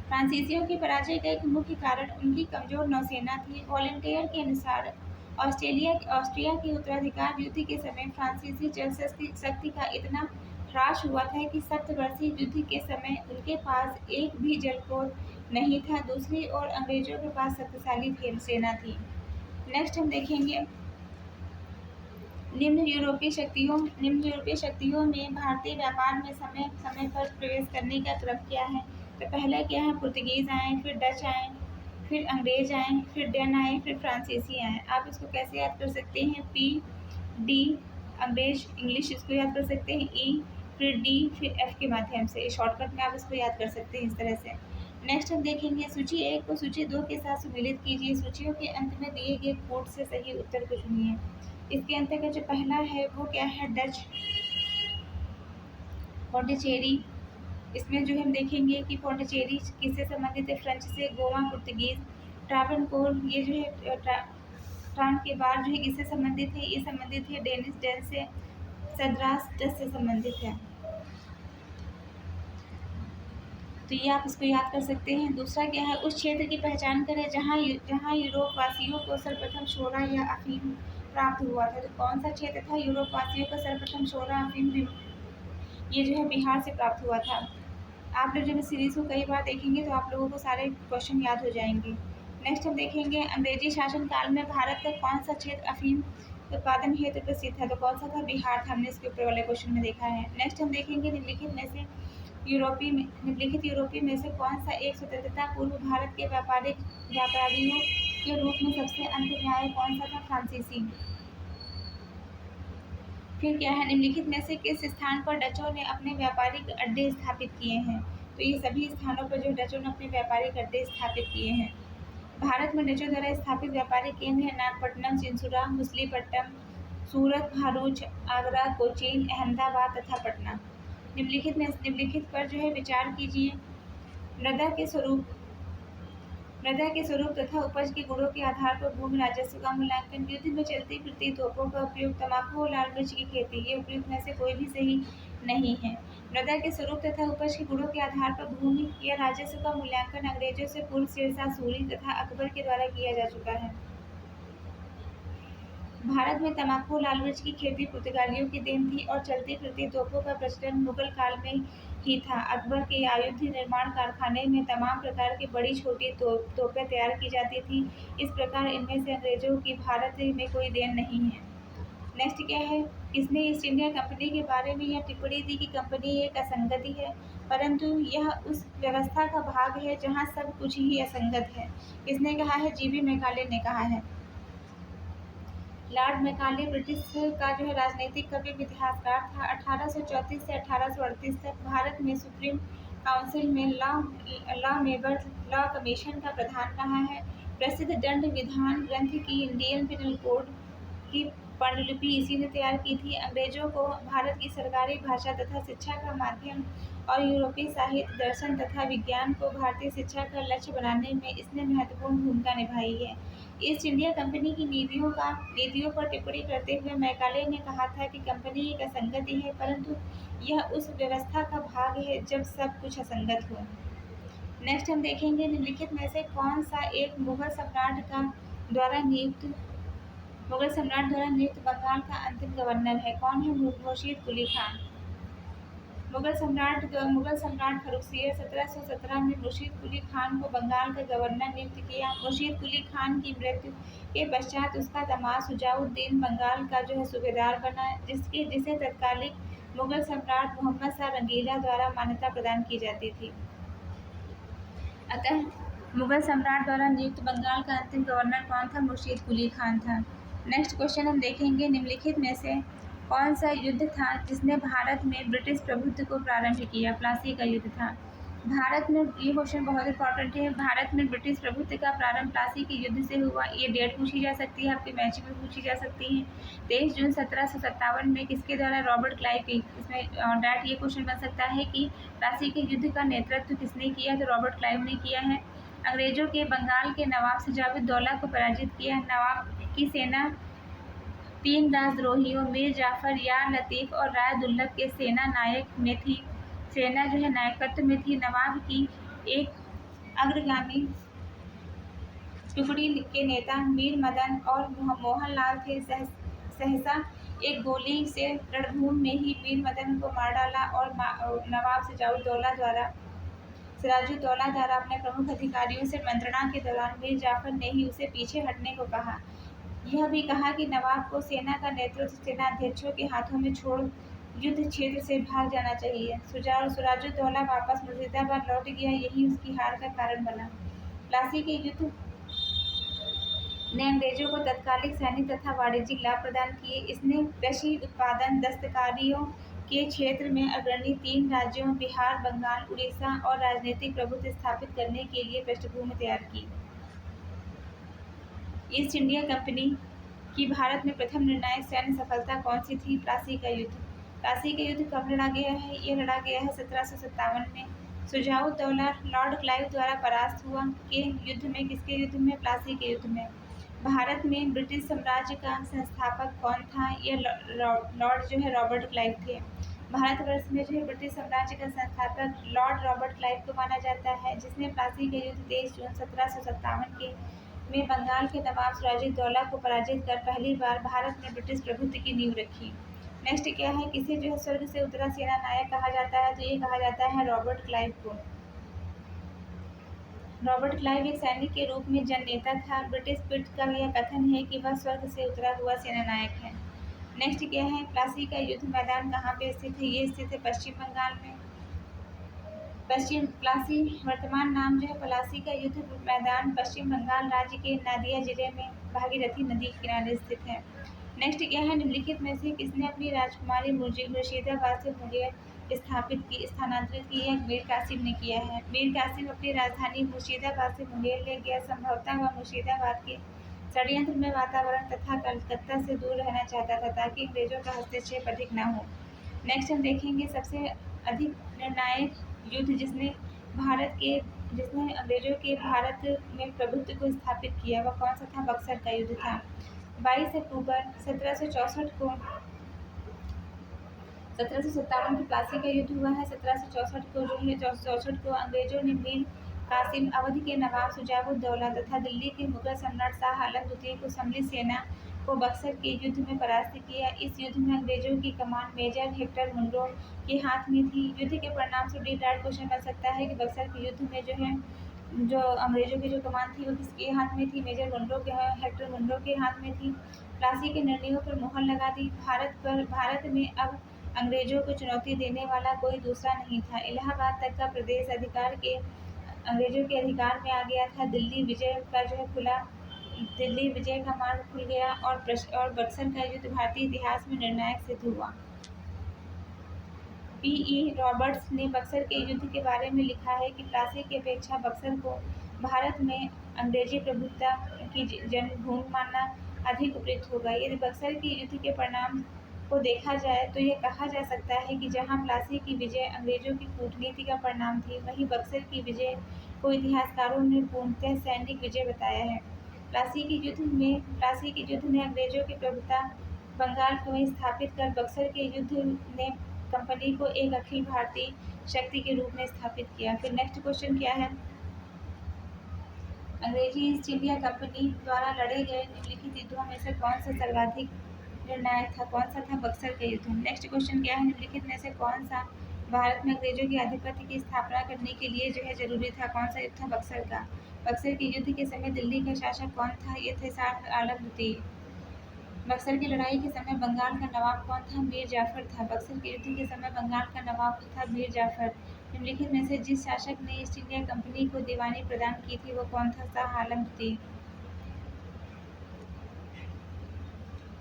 फ्रांसीसियों की पराजय का एक मुख्य कारण उनकी कमजोर नौसेना थी। वॉलंटियर के अनुसार ऑस्ट्रिया के उत्तराधिकार युद्ध के समय फ्रांसीसी जल शक्ति का इतना ह्रास हुआ था कि सप्तवर्षीय युद्ध के समय उनके पास एक भी जलपोत नहीं था। दूसरी ओर अंग्रेजों के पास शक्तिशाली सेना थी। नेक्स्ट हम देखेंगे निम्न यूरोपीय शक्तियों में भारतीय व्यापार में समय समय पर प्रवेश करने का क्रम क्या है। तो पहला क्या है, पुर्तगीज आए, फिर डच आए, फिर अंग्रेज आए, फिर डैन आए, फिर फ्रांसीसी आए। आप इसको कैसे याद कर सकते हैं, पी डी अंग्रेज इंग्लिश इसको याद कर सकते हैं, ई फिर डी फिर एफ के माध्यम से शॉर्टकट में आप इसको याद कर सकते हैं इस तरह से। नेक्स्ट हम देखेंगे सूची 1 को सूची 2 के साथ सम्मिलित कीजिए। सूचियों के अंत में दिए गए कोड से सही उत्तर को चुनिए। इसके अंतर्गत जो पहला है वो क्या है, डच पौंडीचेरी। इसमें जो हम देखेंगे कि पौंडीचेरी किससे संबंधित है, फ्रेंच से, गोवा पुर्तगीज, ट्रावनकोर ये जो है ट्रान के बाद जो है किससे संबंधित है, ये संबंधित है डेनिश डेन से, सद्रास डच से संबंधित है। तो ये आप इसको याद कर सकते हैं। दूसरा क्या है, उस क्षेत्र की पहचान करें जहाँ यूरोप वासियों को सर्वप्रथम शोरा या अफीम प्राप्त हुआ था। तो कौन सा क्षेत्र था यूरोप वासियों को सर्वप्रथम शोरा अफीम, ये जो है बिहार से प्राप्त हुआ था। आप लोग जब इस सीरीज को कई बार देखेंगे तो आप लोगों को सारे क्वेश्चन याद हो जाएंगे। नेक्स्ट हम देखेंगे अंग्रेजी शासन काल में भारत का कौन सा क्षेत्र अफीम उत्पादन हेतु प्रसिद्ध है। तो कौन सा था, बिहार था। हमने इसके ऊपर वाले क्वेश्चन में देखा है। नेक्स्ट हम देखेंगे निम्नलिखित यूरोपीय में से कौन सा एक स्वतंत्रता पूर्व भारत के व्यापारियों के रूप में सबसे अंत में आया, कौन सा था, फ्रांसीसी। फिर क्या है, निम्नलिखित में से किस स्थान पर डचों ने अपने व्यापारिक अड्डे स्थापित किए हैं। तो ये सभी स्थानों पर जो डचों ने अपने व्यापारिक अड्डे स्थापित किए हैं। भारत में डचों द्वारा स्थापित व्यापारिक केंद्र है नागपट्टनम, चिंसुरा, मछलीपट्टनम, सूरत, भरूच, आगरा, कोचीन, अहमदाबाद तथा पटना। निम्नलिखित पर जो है विचार कीजिए। मृदा के स्वरूप तथा उपज के गुणों के आधार पर भूमि राजस्व का मूल्यांकन, युद्ध में चलती फिरती तोपों का उपयोग, तम्बाकू और लाल मिर्च की खेती, ये उपयुक्त में से कोई भी सही नहीं है। मृदा के स्वरूप तथा उपज के गुणों के आधार पर भूमि या राजस्व का मूल्यांकन अंग्रेजों से पूर्व शेरशाह सूरी तथा अकबर के द्वारा किया जा चुका है। भारत में तम्बाकू और लाल मिर्च की खेती पुर्तगालियों की देन थी और चलती फिरती तोपों का प्रचलन मुगल काल में ही था। अकबर के आयुध निर्माण कारखाने में तमाम प्रकार की बड़ी छोटी तोपें तैयार की जाती थी। इस प्रकार इनमें से अंग्रेजों की भारत में कोई देन नहीं है। नेक्स्ट क्या है, किसने ईस्ट इंडिया कंपनी के बारे में यह टिप्पणी दी कि कंपनी एक असंगति है, परंतु यह उस व्यवस्था का भाग है जहाँ सब कुछ ही असंगत है। किसने कहा है, जीबी मैकाले ने कहा है। लॉर्ड मैकाले ब्रिटिश का जो है राजनीतिक कवि इतिहासकार था। 1834 से 1838 तक भारत में सुप्रीम काउंसिल में लॉ कमीशन का प्रधान रहा है। प्रसिद्ध दंड विधान ग्रंथ की इंडियन पिनल कोड की पांडुलिपि इसी ने तैयार की थी। अंग्रेजों को भारत की सरकारी भाषा तथा शिक्षा का माध्यम और यूरोपीय साहित्य, दर्शन तथा विज्ञान को भारतीय शिक्षा का लक्ष्य बनाने में इसने महत्वपूर्ण भूमिका निभाई है। ईस्ट इंडिया कंपनी की नीतियों पर टिप्पणी करते हुए मैकाले ने कहा था कि कंपनी एक असंगति है, परंतु यह उस व्यवस्था का भाग है जब सब कुछ असंगत हो। नेक्स्ट हम देखेंगे निम्नलिखित में से कौन सा एक मुगल सम्राट द्वारा नियुक्त बंगाल का अंतिम गवर्नर है। कौन है, मुर्शीद कुली खान। मुगल सम्राट फर्रुखसियर 1717 में मुर्शीद कुली खान को बंगाल का गवर्नर नियुक्त किया। मुर्शीद कुली खान की मृत्यु के पश्चात उसका दामाद शुजाउद्दीन बंगाल का जो है सूबेदार बना, जिसे तत्कालीन मुगल सम्राट मोहम्मद शाह रंगीला द्वारा मान्यता प्रदान की जाती थी। अतः मुगल सम्राट द्वारा नियुक्त बंगाल का अंतिम गवर्नर कौन था, मुर्शीद कुली खान था। नेक्स्ट क्वेश्चन हम देखेंगे निम्नलिखित में से कौन सा युद्ध था जिसने भारत में ब्रिटिश प्रभुत्व को प्रारंभ किया। प्लासी का युद्ध था। भारत में, ये क्वेश्चन बहुत इंपॉर्टेंट है, भारत में ब्रिटिश प्रभुत्व का प्रारंभ प्लासी के युद्ध से हुआ। ये डेट पूछी जा सकती है, आपके मैच में पूछी जा सकती है। 23 जून 1757 में किसके द्वारा, रॉबर्ट क्लाइव की। इसमें डायरेक्ट ये क्वेश्चन बन सकता है कि प्लासी के युद्ध का नेतृत्व किसने किया, तो रॉबर्ट क्लाइव ने किया है। अंग्रेजों के बंगाल के नवाब सिजाउद्दौला को पराजित किया। नवाब की सेना तीन राजद्रोहियों मीर जाफर, यार लतीफ़ और राय दुर्लभ के सेना नायक में थी। सेना जो है नायकत्व में थी। नवाब की एक अग्रगामी टुकड़ी के नेता मीर मदन और मोहनलाल थे। सहसा एक गोली से रणभूमि में ही मीर मदन को मार डाला और नवाब सिराजुद्दौला द्वारा अपने प्रमुख अधिकारियों से मंत्रणा के दौरान मीर जाफर ने ही उसे पीछे हटने को कहा। यह भी कहा कि नवाब को सेना का नेतृत्व सेनाध्यक्षों के हाथों में छोड़ युद्ध क्षेत्र से भाग जाना चाहिए। सिराजुद्दौला वापस मुर्शिदाबाद लौट गया, यही उसकी हार का कारण बना। प्लासी के युद्ध ने अंग्रेजों को तत्कालिक सैनिक तथा वाणिज्यिक लाभ प्रदान किए। इसने कृषि उत्पादन, दस्तकारियों के क्षेत्र में अग्रणी तीन राज्यों बिहार, बंगाल, उड़ीसा और राजनीतिक प्रभुत्व स्थापित करने के लिए पृष्ठभूमि तैयार की। ईस्ट इंडिया कंपनी की भारत में प्रथम निर्णायक सैन्य सफलता कौन सी थी? प्लासी का युद्ध। प्लासी का युद्ध कब लड़ा गया है? ये लड़ा गया है 1757 में। शुजाउद्दौला लॉर्ड क्लाइव द्वारा परास्त हुआ। के युद्ध में? किसके युद्ध में? प्लासी के युद्ध में। भारत में ब्रिटिश साम्राज्य का संस्थापक कौन था? ये लॉर्ड जो है रॉबर्ट क्लाइव थे। भारतवर्ष में जो है ब्रिटिश साम्राज्य का संस्थापक लॉर्ड रॉबर्ट क्लाइव को माना जाता है, जिसने प्लासी के युद्ध 23 जून 1757 के में बंगाल के नवाब सिराजुद्दौला को पराजित कर पहली बार भारत में ब्रिटिश प्रभुत्व की नींव रखी। नेक्स्ट क्या है? किसे जो है स्वर्ग से उतरा सेना नायक कहा जाता है? तो ये कहा जाता है रॉबर्ट क्लाइव को। रॉबर्ट क्लाइव एक सैनिक के रूप में जननेता था। ब्रिटिश पीठ का यह कथन है कि वह स्वर्ग से उतरा हुआ सेनानायक है। नेक्स्ट क्या है? प्लासी का युद्ध मैदान कहाँ पे स्थित है? ये स्थित है पश्चिम बंगाल में। प्लासी वर्तमान नाम जो है प्लासी का युद्ध मैदान पश्चिम बंगाल राज्य के नादिया जिले में भागीरथी नदी के किनारे स्थित है। नेक्स्ट क्या है? निम्नलिखित में से किसने अपनी राजकुमारी मुर्शिदाबाद से मुंगेर स्थानांतरित की है? मीर कासिम ने किया है। मीर कासिम अपनी राजधानी मुर्शिदाबाद से मुंगेर ले गया। संभवतः वह मुर्शिदाबाद के षड्यंत्र में वातावरण तथा कलकत्ता से दूर रहना चाहता था ताकि अंग्रेजों का हस्तक्षेप अधिक न हो। नेक्स्ट हम देखेंगे सबसे अधिक निर्णायक युद्ध जिसने अंग्रेजों के भारत में प्रभुत्व को स्थापित किया, वह कौन सा था? बक्सर का युद्ध था। 22 अक्टूबर 1764 को 1757 की प्लासी का युद्ध हुआ है। 1764 को जो है 64 को अंग्रेजों ने मीर कासिम, अवध के नवाब शुजाउद्दौला तथा दिल्ली के मुगल सम्राट शाह आलम द्वितीय को सम्मिलित सेना को बक्सर के युद्ध में परास्त किया। इस युद्ध में अंग्रेजों की कमान मेजर हेक्टर मुनरो के हाथ में थी। युद्ध के परिणाम से रीडार्ड क्वेश्चन बन सकता है कि बक्सर के युद्ध में जो है जो अंग्रेजों की जो कमान थी वो किसके हाथ में थी? मेजर हेक्टर मुनरो के हाथ में थी। प्लासी के निर्णयों पर मुहर लगा दी। भारत में अब अंग्रेजों को चुनौती देने वाला कोई दूसरा नहीं था। इलाहाबाद तक का प्रदेश अंग्रेजों के अधिकार में आ गया था। दिल्ली विजय का मार्ग खुल गया और बक्सर का युद्ध भारतीय इतिहास में निर्णायक सिद्ध हुआ। P.E. रॉबर्ट्स ने बक्सर के युद्ध के बारे में लिखा है कि प्लासी की अपेक्षा बक्सर को भारत में अंग्रेजी प्रभुत्व की जन्मभूमि मानना अधिक उपयुक्त होगा। यदि बक्सर के युद्ध के परिणाम को देखा जाए तो यह कहा जा सकता है कि जहां प्लासी की विजय अंग्रेजों की कूटनीति का परिणाम थी, वहीं बक्सर की विजय को इतिहासकारों ने पूर्णतः सैनिक विजय बताया है। प्लासी के युद्ध ने अंग्रेजों की प्रभुता बंगाल में स्थापित कर बक्सर के युद्ध ने कंपनी को एक अखिल भारतीय शक्ति के रूप में स्थापित किया। फिर नेक्स्ट क्वेश्चन क्या है? अंग्रेजी ईस्ट इंडिया कंपनी द्वारा लड़े गए निम्नलिखित युद्धों में से कौन सा सर्वाधिक निर्णायक था? कौन सा था? बक्सर का युद्ध। नेक्स्ट क्वेश्चन क्या है? निम्नलिखित में से कौन सा भारत में अंग्रेजों के आधिपत्य की स्थापना करने के लिए जो है जरूरी था? कौन सा युद्ध था? बक्सर का। बक्सर के युद्ध के समय दिल्ली का शासक कौन था? ये थे शाह आलम द्वितीय। बक्सर की लड़ाई के समय बंगाल का नवाब कौन था? मीर जाफर था। बक्सर के युद्ध के समय बंगाल का नवाब था मीर जाफर। निम्नलिखित में से जिस शासक ने ईस्ट इंडिया कंपनी को दीवानी प्रदान की थी वो कौन था? शाह आलम द्वितीय।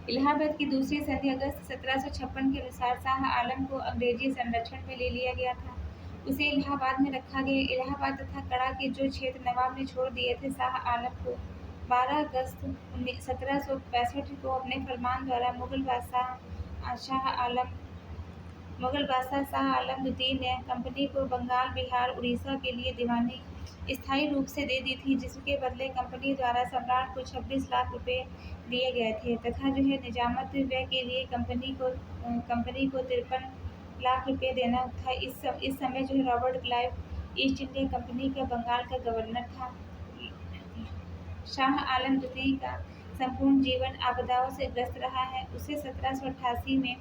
इलाहाबाद की दूसरी संधि अगस्त 1756 के अनुसार शाह आलम को अंग्रेजी संरक्षण में ले लिया गया था। उसे इलाहाबाद में रखा गया। इलाहाबाद तथा कड़ा के जो क्षेत्र नवाब ने छोड़ दिए थे, शाह आलम को 12 अगस्त 1765 को अपने फरमान द्वारा मुगल बादशाह शाह आलम द्वितीय ने कंपनी को बंगाल, बिहार, उड़ीसा के लिए दीवानी स्थायी रूप से दे दी थी, जिसके बदले कंपनी द्वारा सम्राट को 26 लाख रुपए दिए गए थे तथा जो है निजामत व्यय के लिए कंपनी को 53 लाख रुपए देना था। इस समय जो है Robert Clive east India company का बंगाल का गवर्नर था। शाह आलम द्वितीय का संपूर्ण जीवन आपदाओं से ग्रस्त रहा है। उसे 1788 में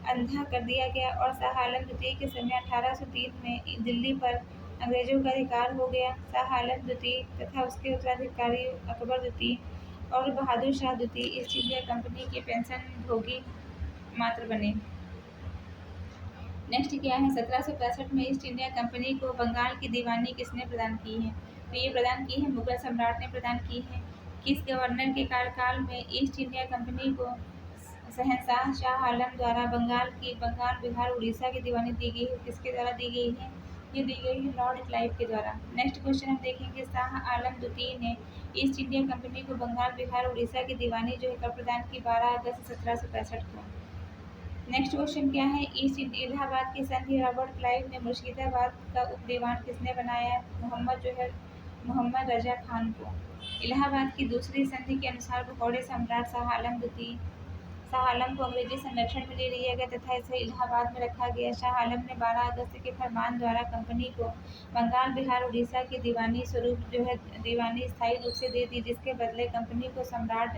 अंधा कर दिया गया और शाह आलम द्वितीय के समय 1803 में दिल्ली पर अंग्रेजों का अधिकार हो गया। शाह आलम द्वितीय तथा उसके उत्तराधिकारी अकबर द्वितीय और बहादुर शाह द्वितीय ईस्ट इंडिया कंपनी के पेंशन भोगी मात्र बने। नेक्स्ट क्या है, 1765 में ईस्ट इंडिया कंपनी को बंगाल की दीवानी किसने प्रदान की है? तो ये प्रदान की है मुगल सम्राट ने प्रदान की है। किस गवर्नर के कार्यकाल में ईस्ट इंडिया कंपनी को शहंशाह शाह आलम द्वारा बंगाल, बिहार, उड़ीसा की दीवानी दी गई है? किसके द्वारा दी गई है? ये दी गई है लॉर्ड क्लाइव के द्वारा। नेक्स्ट क्वेश्चन हम देखेंगे, शाह आलम द्वितीय ने ईस्ट इंडिया कंपनी को बंगाल, बिहार, उड़ीसा की दीवानी जो है कब प्रदान की? 12 अगस्त 1765 को। नेक्स्ट क्वेश्चन क्या है, ईस्ट इलाहाबाद की संधि रॉबर्ट क्लाइव ने मुर्शिदाबाद का उपदीवान किसने बनाया? मोहम्मद रजा खान को। इलाहाबाद की दूसरी संधि के अनुसार भगौड़े सम्राट शाह आलम को अंग्रेजी संरक्षण में ले लिया गया तथा इसे इलाहाबाद में रखा गया। शाह आलम ने 12 अगस्त के फरमान द्वारा कंपनी को बंगाल, बिहार, उड़ीसा की दीवानी स्थायी रूप से दे दी, जिसके बदले कंपनी को सम्राट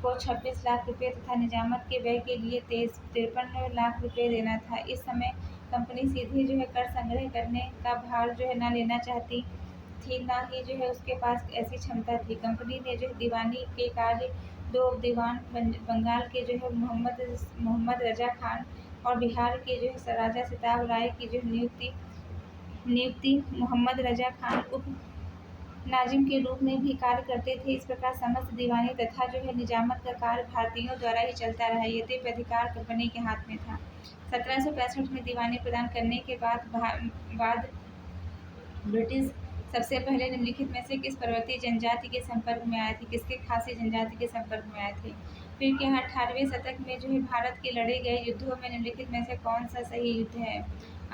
को 26 लाख रुपए तथा निजामत के व्यय के लिए 53 लाख रुपए देना था। इस समय कंपनी सीधे जो है कर संग्रह करने का भार जो है न लेना चाहती थी, न ही जो है उसके पास ऐसी क्षमता थी। कंपनी ने जो है दीवानी के कार्य 2 दीवान बंगाल के जो है मोहम्मद रजा खान और बिहार के जो है राजा सिताब राय की जो नियुक्ति मोहम्मद रजा खान उप नाजिम के रूप में भी कार्य करते थे। इस प्रकार समस्त दीवानी तथा जो है निजामत का कार्य भारतीयों द्वारा ही चलता रहा, यद्यपि अधिकार कंपनी के हाथ में था। 1765 में दीवानी प्रदान करने के बाद ब्रिटिश सबसे पहले निम्नलिखित में से किस पर्वतीय जनजाति के संपर्क में आए थे? किसके खासी जनजाति के संपर्क में आए थे? फिर क्या 18वें शतक में जो है भारत के लड़े गए युद्धों में निम्नलिखित में से कौन सा सही युद्ध है?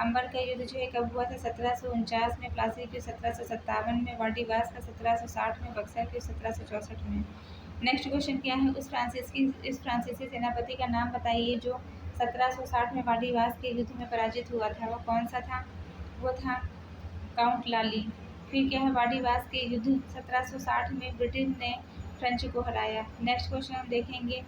अंबर का युद्ध जो है कब हुआ था? 1749 में, प्लासी के 1757 में, वाडीवास का 1760 में, बक्सर के 1764 में। नेक्स्ट क्वेश्चन क्या है, इस फ्रांसीसी सेनापति का नाम बताइए जो 1760 में वाडीवास के युद्ध में पराजित हुआ था। वो कौन सा था? वो था काउंट लाली। फिर क्या है, वाडीवास के युद्ध 1760 में ब्रिटेन ने फ्रेंच को हराया। नेक्स्ट क्वेश्चन हम देखेंगे,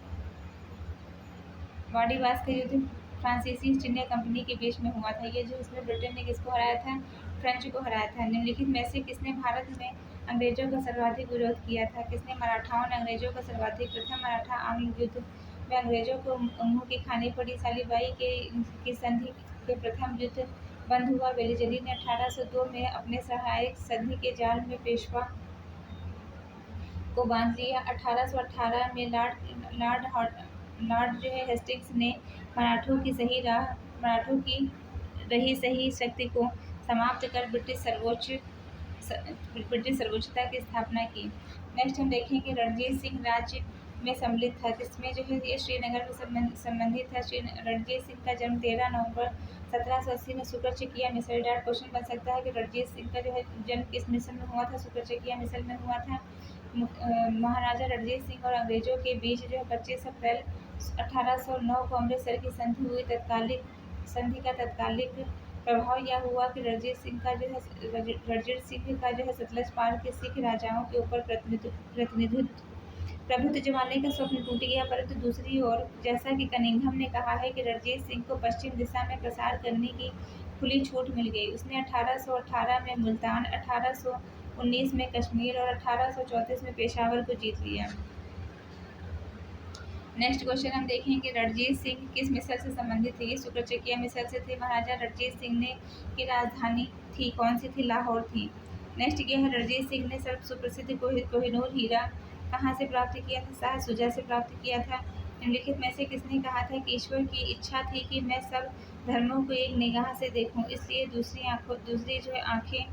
वाडीवास का युद्ध फ्रांसीसी ईस्ट इंडिया कंपनी के बीच में हुआ था। ये जो इसमें ब्रिटेन ने किसको हराया था? फ्रेंच को हराया था। निम्नलिखित में से किसने भारत में अंग्रेजों का सर्वाधिक विरोध किया था? किसने? मराठाओं ने अंग्रेजों का सर्वाधिक। प्रथम मराठा आंग्ल युद्ध में अंग्रेजों को मुँह की खानी पड़ी। सालीबाई की संधि के प्रथम युद्ध बंद हुआ। वेलिजली ने 1802 में अपने सहायक संधि के जाल में पेशवा को बांध लिया। 1818 में लॉर्ड जो है हेस्टिंग्स ने मराठों की रही सही शक्ति को समाप्त कर ब्रिटिश सर्वोच्चता की स्थापना की। नेक्स्ट हम देखेंगे, रणजीत सिंह राज्य में सम्मिलित था। किसमें जो है ये श्रीनगर में संबंधित था। रणजीत सिंह का जन्म 13 नवंबर 1780 में सुकरचकिया मिसल। डायरेक्ट क्वेश्चन बन सकता है कि रणजीत सिंह का जो है जन्म किस मिसल में हुआ था? सुकरचकिया मिसल में हुआ था। महाराजा रणजीत सिंह और अंग्रेजों के बीच जो है 25 अप्रैल 1809 को अमृतसर की संधि हुई। संधि का तत्कालिक प्रभाव यह हुआ कि रणजीत सिंह का जो है सतलज पार के सिख राजाओं के ऊपर प्रभुत्व जमाने का स्वप्न टूट गया। परंतु दूसरी ओर, जैसा कि कनिंघम ने कहा है कि रणजीत सिंह को पश्चिम दिशा में प्रसार करने की खुली छूट मिल गई। उसने 1818 में मुल्तान, 1819 में कश्मीर और 1834 में पेशावर को जीत लिया। नेक्स्ट क्वेश्चन हम देखेंगे, रणजीत सिंह किस मिसल से संबंधित थे? ये सुकरचकिया मिसल से थे। महाराजा रणजीत सिंह ने की राजधानी थी कौन सी थी? लाहौर थी। नेक्स्ट क्या है, रणजीत सिंह ने सर्व सुप्रसिद्ध कोहिनूर हीरा कहाँ से प्राप्त किया था? शाह शुजा से प्राप्त किया था। निम्नलिखित में से किसने कहा था कि ईश्वर की इच्छा थी कि मैं सब धर्मों को एक निगाह से देखूं, इसलिए दूसरी जो है आँखें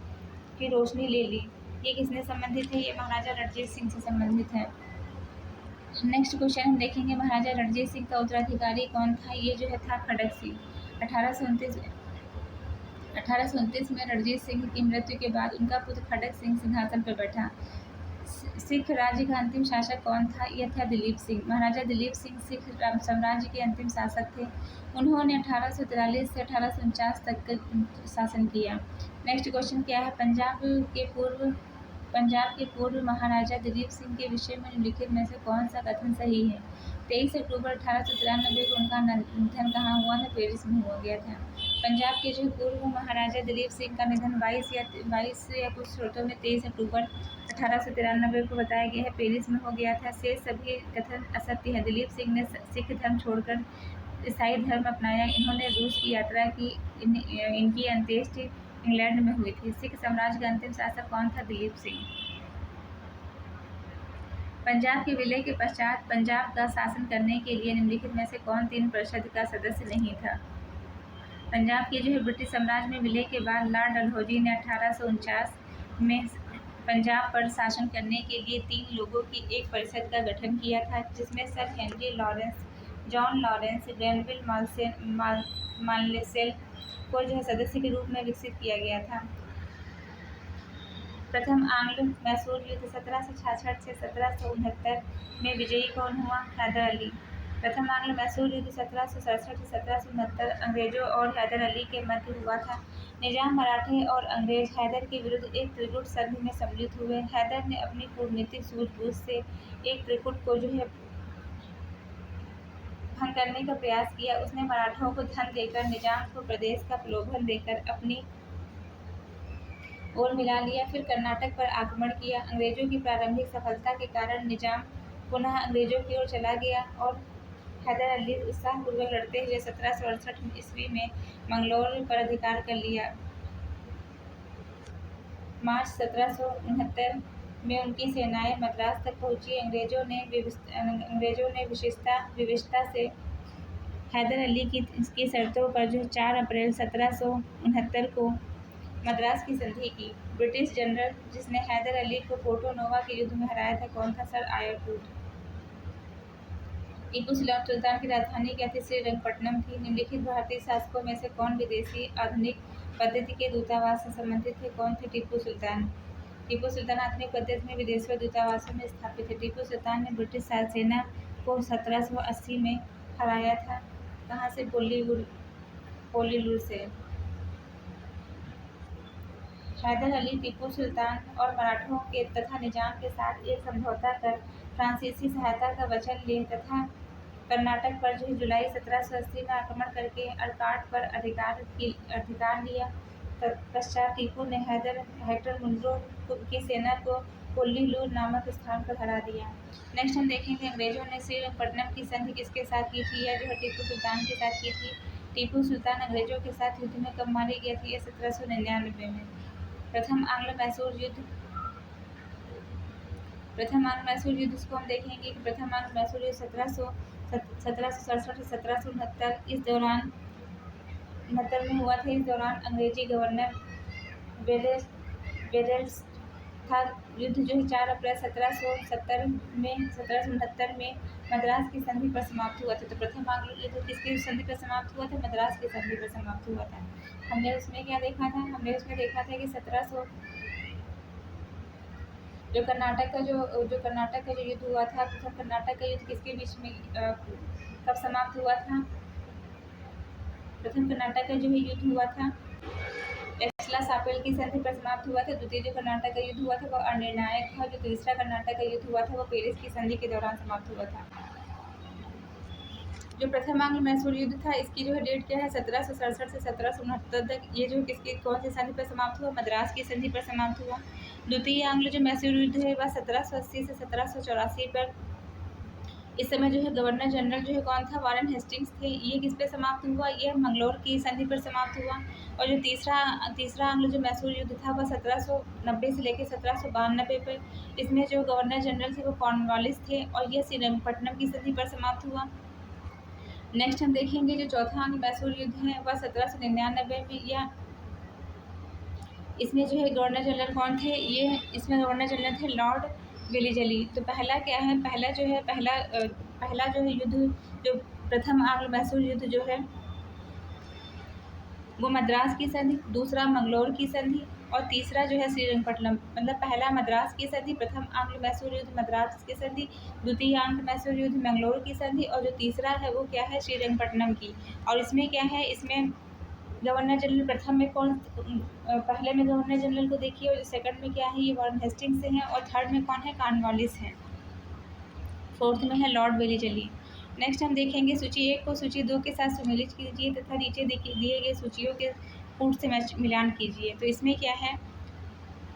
की रोशनी ले ली? ये किसने संबंधित है? ये महाराजा रणजीत सिंह से संबंधित है। नेक्स्ट क्वेश्चन हम देखेंगे, महाराजा रणजीत सिंह का उत्तराधिकारी कौन था? ये जो है था खड़क सिंह। 1829 में रणजीत सिंह की मृत्यु के बाद उनका पुत्र खड़क सिंह सिंहासन पर बैठा। सिख राज्य का अंतिम शासक कौन था? यह था दिलीप सिंह। महाराजा दिलीप सिंह सिख साम्राज्य के अंतिम शासक थे। उन्होंने 1843 से 1849 तक का शासन किया। नेक्स्ट क्वेश्चन क्या है? पंजाब के पूर्व महाराजा दिलीप सिंह के विषय में निम्नलिखित में से कौन सा कथन सही है? 23 अक्टूबर 1893 को उनका निधन कहाँ हुआ था? पेरिस में हुआ गया था। पंजाब के जो पूर्व महाराजा दिलीप सिंह का निधन 22 या कुछ स्रोतों में 23 अक्टूबर 1893 को बताया गया है, पेरिस में हो गया था। शेष सभी कथन असत्य है। दिलीप सिंह ने सिख धर्म छोड़कर ईसाई धर्म अपनाया। इन्होंने रूस की यात्रा की। इनकी अंत्येष्टि इंग्लैंड में हुई थी। सिख साम्राज्य का अंतिम शासक कौन था? दिलीप सिंह। पंजाब के विलय के पश्चात पंजाब का शासन करने के लिए निम्नलिखित में से कौन 3 परिषद का सदस्य नहीं था? पंजाब के जो है ब्रिटिश साम्राज्य में विलय के बाद लॉर्ड डलहौजी ने 1849 में पंजाब पर शासन करने के लिए 3 लोगों की एक परिषद का गठन किया था, जिसमें Sir Henry Lawrence, John Lawrence, Grenville Mansel को जो है सदस्य के रूप में विकसित किया गया था। प्रथम आंग्ल मैसूर युद्ध 1766 से 1769 में विजयी कौन हुआ? हैदर अली। प्रथम आंग्ल मैसूर युद्ध 1767 से 1769 अंग्रेजों और हैदर अली के मध्य हुआ था। निजाम मराठे और अंग्रेज हैदर के विरुद्ध एक त्रिकूट संधि में सम्मिलित हुए। हैदर ने अपनी कूटनीतिक सूझबूझ से एक त्रिकूट को जो है भंग करने का प्रयास किया। उसने मराठों को धन देकर, निजाम को प्रदेश का प्रलोभन देकर अपनी ओर मिला लिया। फिर कर्नाटक पर आक्रमण किया। अंग्रेजों की प्रारंभिक सफलता के कारण निजाम पुनः अंग्रेजों की ओर चला गया और हैदर अली उत्साहपूर्वक लड़ते हुए 1768 ईस्वी में मंगलौर पर अधिकार कर लिया। मार्च 1769 में उनकी सेनाएं मद्रास तक पहुंची। अंग्रेजों ने विवशता से हैदर अली की शर्तों पर जो 4 अप्रैल 1769 को मद्रास की संधि की। ब्रिटिश जनरल जिसने हैदर अली को पोर्टो नोवा के युद्ध में हराया था कौन था? Sir Eyre Wood. Tipu Sultan की राजधानी क्या थी? श्रीरंगपट्टनम थी। निम्नलिखित भारतीय शासकों में से कौन विदेशी आधुनिक पद्धति के दूतावास से संबंधित थे? कौन थे? टीपू सुल्तान। टीपू सुल्तान आधुनिक पद्धति में विदेशों दूतावासों में स्थापित थे। टीपू सुल्तान ने ब्रिटिश सेना को 1780 में हराया था। कहाँ से? पोलीलूर से। हैदर अली टीपू सुल्तान और मराठों के तथा निजाम के साथ एक समझौता कर फ्रांसीसी सहायता का वचन लिए तथा कर्नाटक पर जो जुलाई 1780 में आक्रमण करके अर्काट पर अधिकार लिया। तत्पश्चात टीपू ने हेक्टर मुनरो की सेना को कोल्लीलूर नामक स्थान पर हरा दिया। नेक्स्ट हम देखेंगे अंग्रेजों ने श्रीरंगपट्टनम की संधि किसके साथ की थी? या जो है टीपू सुल्तान के साथ की थी। टीपू सुल्तान अंग्रेजों के साथ युद्ध में कब मारी गई थी? 1799 में। प्रथम आंग्ल मैसूर युद्ध को हम देखेंगे कि प्रथम आंग्ल मैसूर युद्ध 1767 से 1769 इस दौरान में हुआ था। इस दौरान अंग्रेजी गवर्नर बेरेल्स था। युद्ध जो है 4 अप्रैल 1769 में मद्रास की संधि पर समाप्त हुआ था। तो प्रथम आंग्ल युद्ध किसकी संधि पर समाप्त हुआ था? मद्रास की संधि पर समाप्त हुआ था। हमने उसमें क्या देखा था? हमने उसमें देखा था कि 1700 जो कर्नाटक का जो युद्ध हुआ था, प्रथम कर्नाटक का युद्ध किसके बीच में कब समाप्त हुआ था? प्रथम कर्नाटक का जो युद्ध हुआ था सापेल की संधि पर समाप्त हुआ था। द्वितीय जो कर्नाटक का युद्ध हुआ था वह अनिर्णायक था। जो तीसरा कर्नाटक का युद्ध हुआ था वह पेरिस की संधि के दौरान समाप्त हुआ था। जो प्रथम आंग्ल मैसूर युद्ध था इसकी जो है डेट क्या है? 1767 से 1769 तक। ये जो किसकी कौन सी संधि पर समाप्त हुआ? मद्रास की संधि पर समाप्त हुआ। द्वितीय आंग्ल जो मैसूर युद्ध है वह 1780 से 1784 पर। इस समय जो है गवर्नर जनरल जो है कौन था? वारेन हेस्टिंग्स थे। ये किस पे समाप्त हुआ? ये मंगलौर की संधि पर समाप्त हुआ। और जो तीसरा आंग्ल जो मैसूर युद्ध था वह 1790 से लेकर 1792 पर। इसमें जो गवर्नर जनरल थे वो कॉर्नवालिस थे और यह श्रीरंगपट्टनम की संधि पर समाप्त हुआ। नेक्स्ट हम देखेंगे जो चौथा आंग्ल मैसूर युद्ध है वह 1799 में। या इसमें जो है गवर्नर जनरल कौन थे? ये इसमें गवर्नर जनरल थे लॉर्ड वेलिजली। तो पहला क्या है? पहला जो है युद्ध जो प्रथम आंग्ल मैसूर युद्ध जो है वो मद्रास की संधि, दूसरा मंगलौर की संधि और तीसरा जो है श्रीरंगपट्टनम। मतलब पहला मद्रास की संधि, प्रथम आंग्ल मैसूर युद्ध मद्रास की संधि, द्वितीय आंग्ल मैसूर युद्ध मंगलौर की संधि और जो तीसरा है वो क्या है, श्रीरंगपट्टनम की। और इसमें क्या है, इसमें गवर्नर जनरल प्रथम में कौन, पहले में गवर्नर जनरल को देखिए, और सेकंड में क्या है, ये वार्न हेस्टिंग्स से हैं, और थर्ड में कौन है, कॉर्नवालिस हैं, फोर्थ में है लॉर्ड वेलिजली। नेक्स्ट हम देखेंगे सूची 1 को सूची 2 के साथ सुमेलित कीजिए तथा नीचे दिए गए सूचियों के कूट से मिलान कीजिए। तो इसमें क्या है,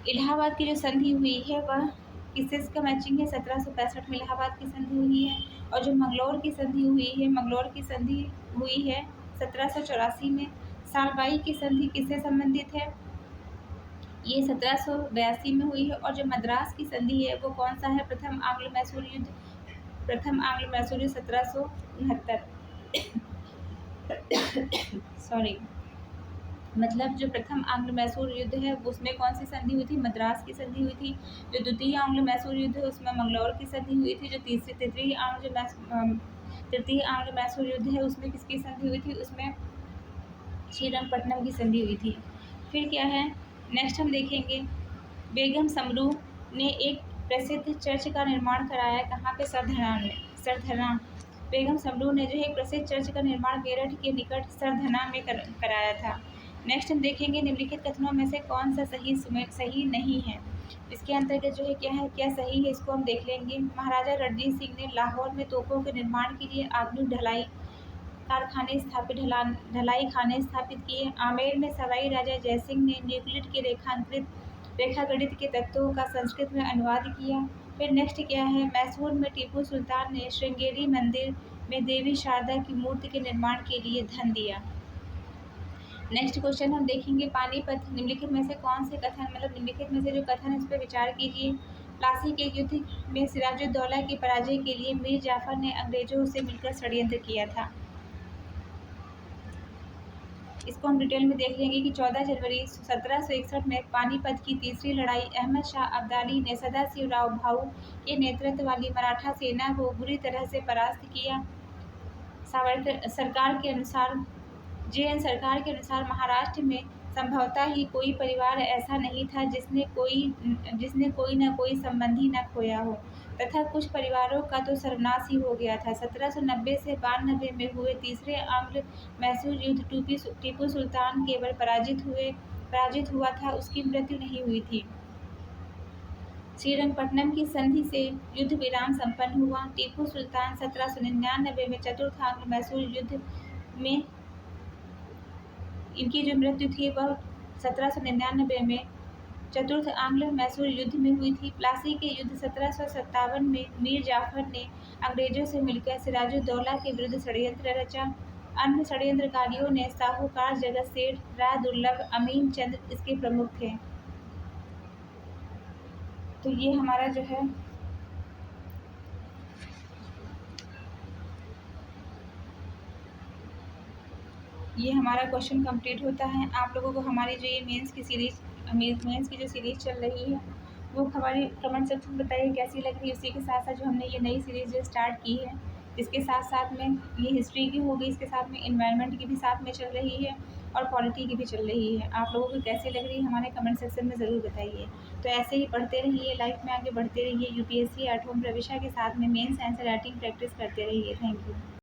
इलाहाबाद की जो संधि हुई है वह किससे इसका मैचिंग है, 1765 में इलाहाबाद की संधि हुई है। और जो मंगलौर की संधि हुई है, मंगलौर की संधि हुई है 1784 में। सालबाई की संधि किससे संबंधित है, ये 1782 में हुई है। और जो मद्रास की संधि है वो कौन सा है, प्रथम आंग्ल मैसूर युद्ध, प्रथम आंग्ल मैसूर युद्ध 1769 सॉरी, मतलब जो प्रथम आंग्ल मैसूर युद्ध है उसमें कौन सी संधि हुई थी, मद्रास की संधि हुई थी। जो द्वितीय आंग्ल मैसूर युद्ध है उसमें मंगलौर की संधि हुई थी। जो तृतीय आंग्ल मैसूर युद्ध है उसमें किसकी संधि हुई थी, उसमें श्रीरंगपट्टनम की संधि हुई थी। फिर क्या है, नेक्स्ट हम देखेंगे, बेगम समरू ने एक प्रसिद्ध चर्च का निर्माण कराया, कहाँ पे, सरधना में, सरधना। बेगम समरू ने जो है एक प्रसिद्ध चर्च का निर्माण मेरठ के निकट सरधना में कराया था। नेक्स्ट हम देखेंगे, निम्नलिखित कथनों में से कौन सा सही नहीं है। इसके अंतर्गत जो है क्या है, क्या सही है, इसको हम देख लेंगे। महाराजा रणजीत सिंह ने लाहौर में तोपों के निर्माण के लिए आधुनिक ढलाई कारखाने स्थापित ढलाई खाने स्थापित किए। आमेर में सवाई राजा जयसिंह ने न्यूक्लिड के रेखागणित के तत्वों का संस्कृत में अनुवाद किया। फिर नेक्स्ट क्या है, मैसूर में टीपू सुल्तान ने श्रृंगेरी मंदिर में देवी शारदा की मूर्ति के निर्माण के लिए धन दिया। नेक्स्ट क्वेश्चन हम देखेंगे, पानीपत, निम्नलिखित में से कौन से कथन, मतलब निम्नलिखित में से जो कथन इस पर विचार कीजिए। प्लासी के युद्ध में सिराजुद्दौला की पराजय के लिए मीर जाफर ने अंग्रेजों से मिलकर षड्यंत्र किया था। इसको हम डिटेल में देख लेंगे कि 14 जनवरी 1761 में पानीपत की तीसरी लड़ाई अहमद शाह अब्दाली ने सदाशिवराव भाऊ के नेतृत्व वाली मराठा सेना को बुरी तरह से परास्त किया। सावरकर सरकार के अनुसार जेएन सरकार के अनुसार महाराष्ट्र में संभवतः ही कोई परिवार ऐसा नहीं था जिसने कोई न कोई संबंधी न खोया हो, तथा कुछ परिवारों का तो सर्वनाश ही हो गया था। 1790 से 92 में हुए तीसरे आंग्ल मैसूर युद्ध टीपू सुल्तान केवल पराजित हुआ था, उसकी मृत्यु नहीं हुई थी। श्रीरंगपट्टनम की संधि से युद्ध विराम संपन्न हुआ। टीपू सुल्तान 1799 में चतुर्थ आंग्ल मैसूर युद्ध में इनकी जो मृत्यु थी वह 1799 में चतुर्थ आंग्ल मैसूर युद्ध में हुई थी। प्लासी के युद्ध 1757 में मीर जाफर ने अंग्रेजों से मिलकर सिराजुद्दौला के विरुद्ध षड्यंत्र रचा। अन्य षड्यंत्रकारियों ने साहूकार जगत सेठ, राय दुर्लभ, अमीन चंद इसके प्रमुख थे। तो ये हमारा जो है ये हमारा क्वेश्चन कंप्लीट होता है। आप लोगों को हमारी जो ये मेंस की जो सीरीज़ चल रही है वो हमारी कमेंट सेक्शन में बताइए कैसी लग रही है। उसी के साथ साथ जो हमने ये नई सीरीज़ जो स्टार्ट की है, इसके साथ साथ में ये हिस्ट्री की हो गई, इसके साथ में इन्वायरमेंट की भी साथ में चल रही है और पॉलिटी की भी चल रही है। आप लोगों को कैसी लग रही है हमारे कमेंट सेक्शन में ज़रूर बताइए। तो ऐसे ही पढ़ते रहिए, लाइफ में आगे बढ़ते रहिए, यूपीएससी एट होम प्रविशा के साथ में मेंस आंसर राइटिंग प्रैक्टिस करते रहिए। Thank you.